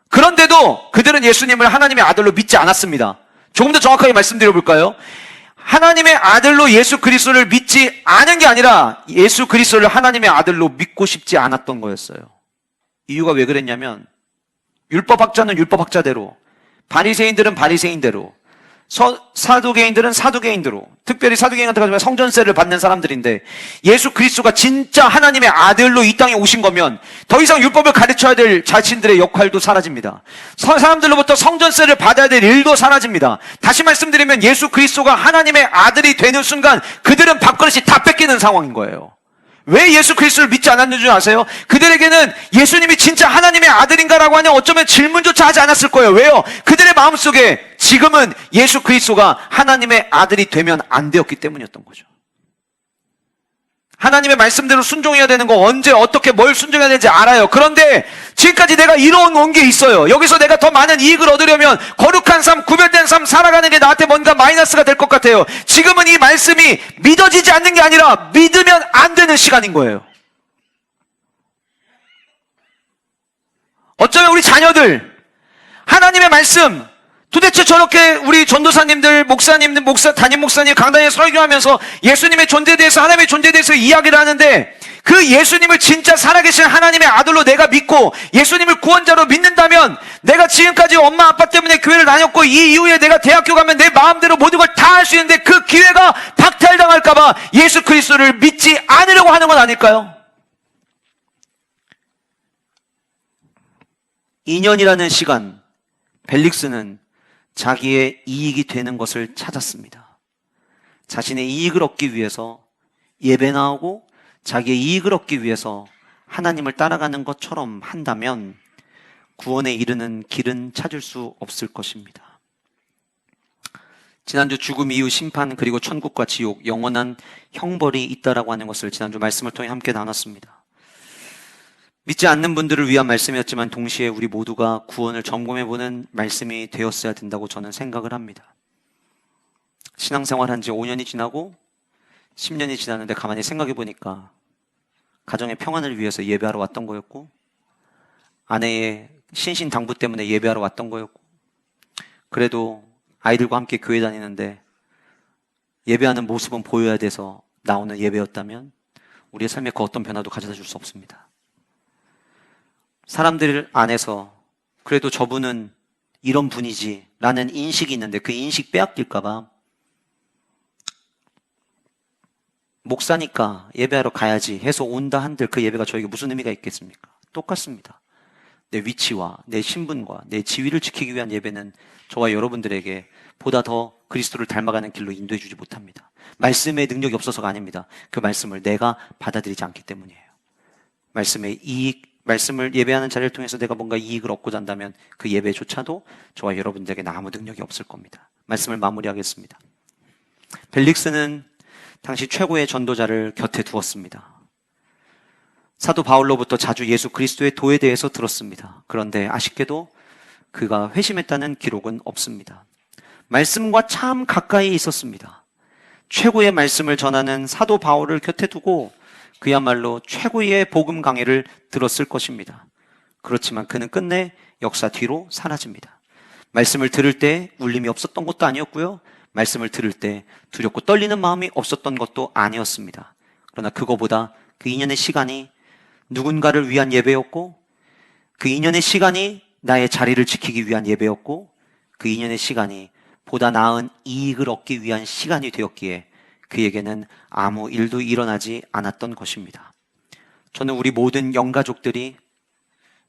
그런데도 그들은 예수님을 하나님의 아들로 믿지 않았습니다. 조금 더 정확하게 말씀드려볼까요? 하나님의 아들로 예수 그리스도를 믿지 않은 게 아니라 예수 그리스도를 하나님의 아들로 믿고 싶지 않았던 거였어요. 이유가 왜 그랬냐면 율법학자는 율법학자대로, 바리새인들은 바리새인대로, 사두개인들은 사두개인대로, 특별히 사두개인 같은 경우는 성전세를 받는 사람들인데, 예수 그리스도가 진짜 하나님의 아들로 이 땅에 오신 거면 더 이상 율법을 가르쳐야 될 자신들의 역할도 사라집니다. 사람들로부터 성전세를 받아야 될 일도 사라집니다. 다시 말씀드리면 예수 그리스도가 하나님의 아들이 되는 순간 그들은 밥그릇이 다 뺏기는 상황인 거예요. 왜 예수 그리스도를 믿지 않았는 줄 아세요? 그들에게는 예수님이 진짜 하나님의 아들인가라고 하는 어쩌면 질문조차 하지 않았을 거예요. 왜요? 그들의 마음속에 지금은 예수 그리스도가 하나님의 아들이 되면 안 되었기 때문이었던 거죠. 하나님의 말씀대로 순종해야 되는 거, 언제 어떻게 뭘 순종해야 되는지 알아요. 그런데 지금까지 내가 이뤄온 게 있어요. 여기서 내가 더 많은 이익을 얻으려면 거룩한 삶, 구별된 삶 살아가는 게 나한테 뭔가 마이너스가 될 것 같아요. 지금은 이 말씀이 믿어지지 않는 게 아니라 믿으면 안 되는 시간인 거예요. 어쩌면 우리 자녀들 하나님의 말씀, 도대체 저렇게 우리 전도사님들, 목사님들, 담임 목사님 강단에 설교하면서 예수님의 존재에 대해서, 하나님의 존재에 대해서 이야기를 하는데, 그 예수님을 진짜 살아계신 하나님의 아들로 내가 믿고 예수님을 구원자로 믿는다면, 내가 지금까지 엄마 아빠 때문에 교회를 다녔고 이 이후에 내가 대학교 가면 내 마음대로 모든 걸 다 할 수 있는데 그 기회가 박탈당할까봐 예수 그리스도를 믿지 않으려고 하는 건 아닐까요? 2년이라는 시간, 벨릭스는 자기의 이익이 되는 것을 찾았습니다. 자신의 이익을 얻기 위해서 예배 나오고 자기의 이익을 얻기 위해서 하나님을 따라가는 것처럼 한다면 구원에 이르는 길은 찾을 수 없을 것입니다. 지난주 죽음 이후 심판, 그리고 천국과 지옥, 영원한 형벌이 있다라고 하는 것을 지난주 말씀을 통해 함께 나눴습니다. 믿지 않는 분들을 위한 말씀이었지만 동시에 우리 모두가 구원을 점검해보는 말씀이 되었어야 된다고 저는 생각을 합니다. 신앙생활 한 지 5년이 지나고 10년이 지났는데 가만히 생각해보니까 가정의 평안을 위해서 예배하러 왔던 거였고, 아내의 신신당부 때문에 예배하러 왔던 거였고, 그래도 아이들과 함께 교회 다니는데 예배하는 모습은 보여야 돼서 나오는 예배였다면 우리의 삶에 그 어떤 변화도 가져다 줄 수 없습니다. 사람들 안에서 그래도 저분은 이런 분이지 라는 인식이 있는데 그 인식 빼앗길까봐 목사니까 예배하러 가야지 해서 온다 한들 그 예배가 저에게 무슨 의미가 있겠습니까? 똑같습니다. 내 위치와 내 신분과 내 지위를 지키기 위한 예배는 저와 여러분들에게 보다 더 그리스도를 닮아가는 길로 인도해 주지 못합니다. 말씀의 능력이 없어서가 아닙니다. 그 말씀을 내가 받아들이지 않기 때문이에요. 말씀을 예배하는 자리를 통해서 내가 뭔가 이익을 얻고자 한다면 그 예배조차도 저와 여러분들에게 아무 능력이 없을 겁니다. 말씀을 마무리하겠습니다. 벨릭스는 당시 최고의 전도자를 곁에 두었습니다. 사도 바울로부터 자주 예수 그리스도의 도에 대해서 들었습니다. 그런데 아쉽게도 그가 회심했다는 기록은 없습니다. 말씀과 참 가까이 있었습니다. 최고의 말씀을 전하는 사도 바울을 곁에 두고 그야말로 최고의 복음 강해를 들었을 것입니다. 그렇지만 그는 끝내 역사 뒤로 사라집니다. 말씀을 들을 때 울림이 없었던 것도 아니었고요. 말씀을 들을 때 두렵고 떨리는 마음이 없었던 것도 아니었습니다. 그러나 그거보다 그 2년의 시간이 누군가를 위한 예배였고, 그 2년의 시간이 나의 자리를 지키기 위한 예배였고, 그 2년의 시간이 보다 나은 이익을 얻기 위한 시간이 되었기에 그에게는 아무 일도 일어나지 않았던 것입니다. 저는 우리 모든 영가족들이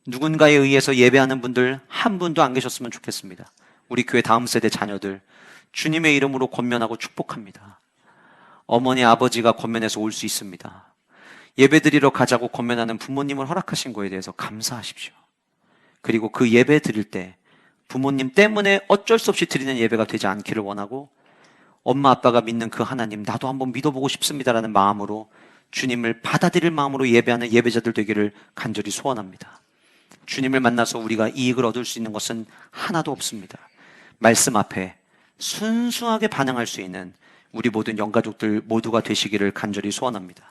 누군가에 의해서 예배하는 분들 한 분도 안 계셨으면 좋겠습니다. 우리 교회 다음 세대 자녀들 주님의 이름으로 권면하고 축복합니다. 어머니 아버지가 권면해서 올 수 있습니다. 예배드리러 가자고 권면하는 부모님을 허락하신 거에 대해서 감사하십시오. 그리고 그 예배 드릴 때 부모님 때문에 어쩔 수 없이 드리는 예배가 되지 않기를 원하고, 엄마 아빠가 믿는 그 하나님 나도 한번 믿어보고 싶습니다라는 마음으로 주님을 받아들일 마음으로 예배하는 예배자들 되기를 간절히 소원합니다. 주님을 만나서 우리가 이익을 얻을 수 있는 것은 하나도 없습니다. 말씀 앞에 순수하게 반응할 수 있는 우리 모든 영가족들 모두가 되시기를 간절히 소원합니다.